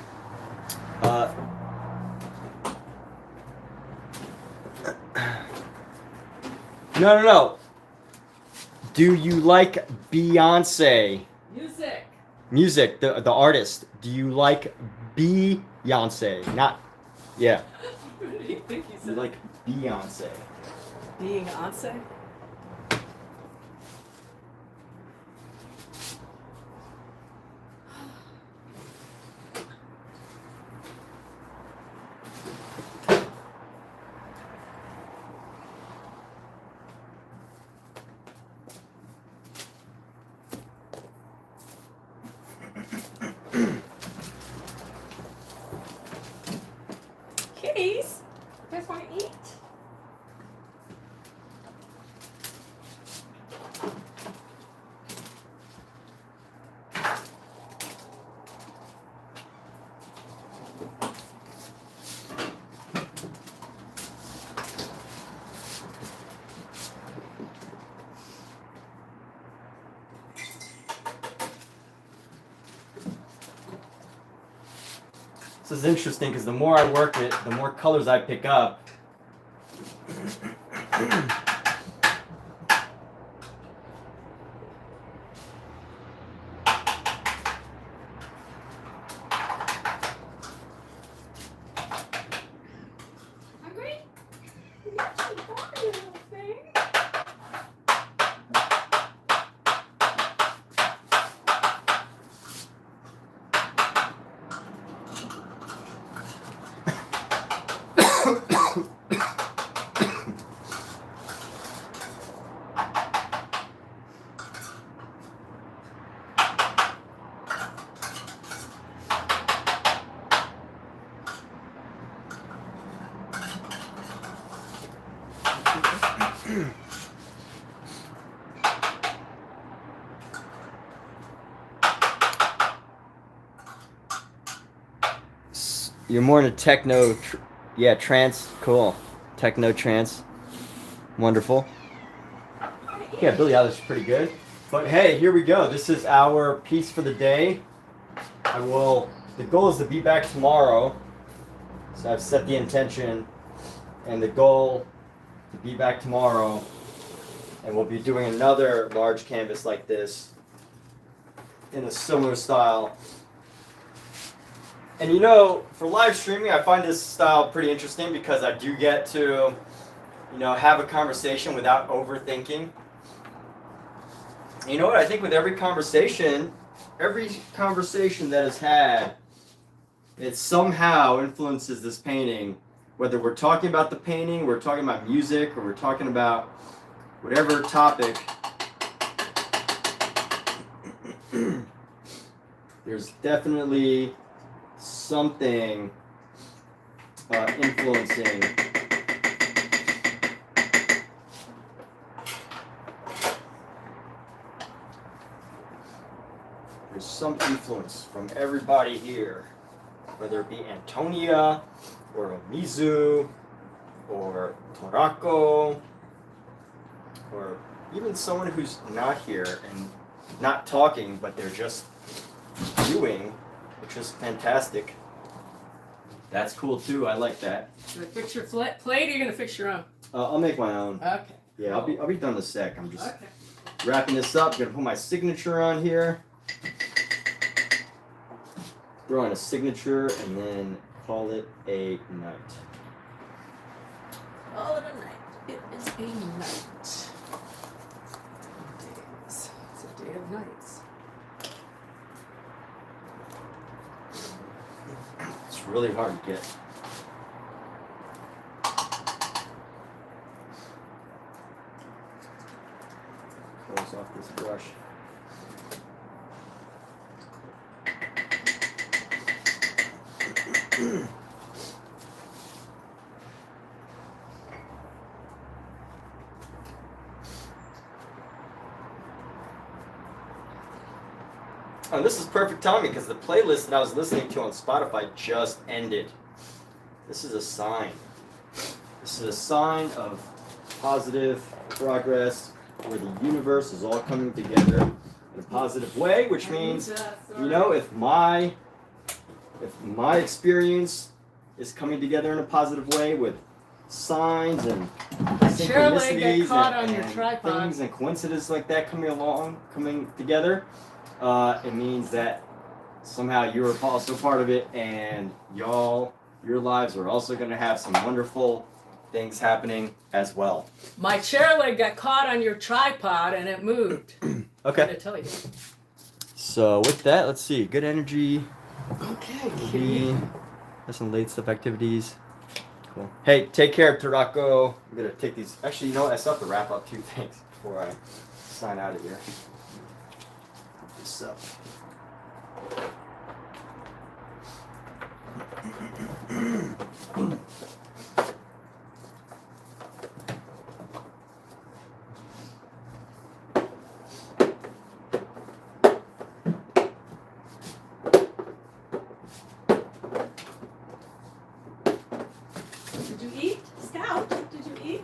No. Do you like Beyonce? Music, the artist. Do you like Beyonce? Not, yeah. What do you think he You said? like Beyonce? Being Beyonce? Kitties, you guys want to eat? This is interesting because the more I work it, the more colors I pick up. Hungry? Yes, you are, you little thing. You're more into techno, yeah, trance. Cool, techno trance. Wonderful. Yeah, Billie Eilish is pretty good. But hey, here we go. This is our piece for the day. The goal is to be back tomorrow. So I've set the intention and the goal to be back tomorrow. And we'll be doing another large canvas like this in a similar style. And you know, for live streaming, I find this style pretty interesting because I do get to, you know, have a conversation without overthinking. You know what? I think with every conversation that is had, it somehow influences this painting. Whether we're talking about the painting, we're talking about music, or we're talking about whatever topic, there's definitely something influencing. There's some influence from everybody here, whether it be Antonia, or Mizu, or Torako, or even someone who's not here and not talking, but they're just viewing, which is fantastic. That's cool too. I like that. Should I fix your plate, or are you gonna fix your own? I'll make my own. Okay. Yeah, I'll be done in a sec. I'm just Okay. wrapping this up. Gonna put my signature on here. Throw in a signature and then call it a night. Call it a night. It is a night. Days. It's a day of nights. It's really hard to get. Close off this brush. Oh, this is perfect timing because the playlist that I was listening to on Spotify just ended. This is a sign. This is a sign of positive progress where the universe is all coming together in a positive way, which means, you know, if my experience is coming together in a positive way with signs and synchronicities and things and coincidences like that coming together, it means that somehow you're also part of it, and your lives are also going to have some wonderful things happening as well. My chair leg got caught on your tripod and it moved. Okay. I tell you. So with that, let's see. Good energy. Okay. Kitty. There's some late stuff activities. Cool. Hey, take care, Tarako. I'm gonna take these. Actually, you know what? I still have to wrap up 2 things before I sign out of here. Put this up. Did you eat? Scout, did you eat?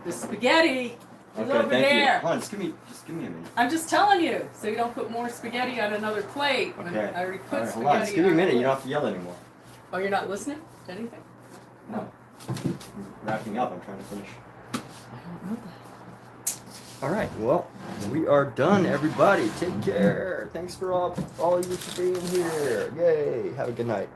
The spaghetti is over there. Hold on, just give me a minute. I'm just telling you, so you don't put more spaghetti on another plate. When Okay. I already put All right, spaghetti hold on, just give me a on minute. the You don't plate. have to yell anymore. Oh, you're not listening to anything? No. I'm wrapping up. I'm trying to finish. I don't know that. All right. Well, we are done, everybody. Take care. Thanks for all of you for being here. Yay. Have a good night.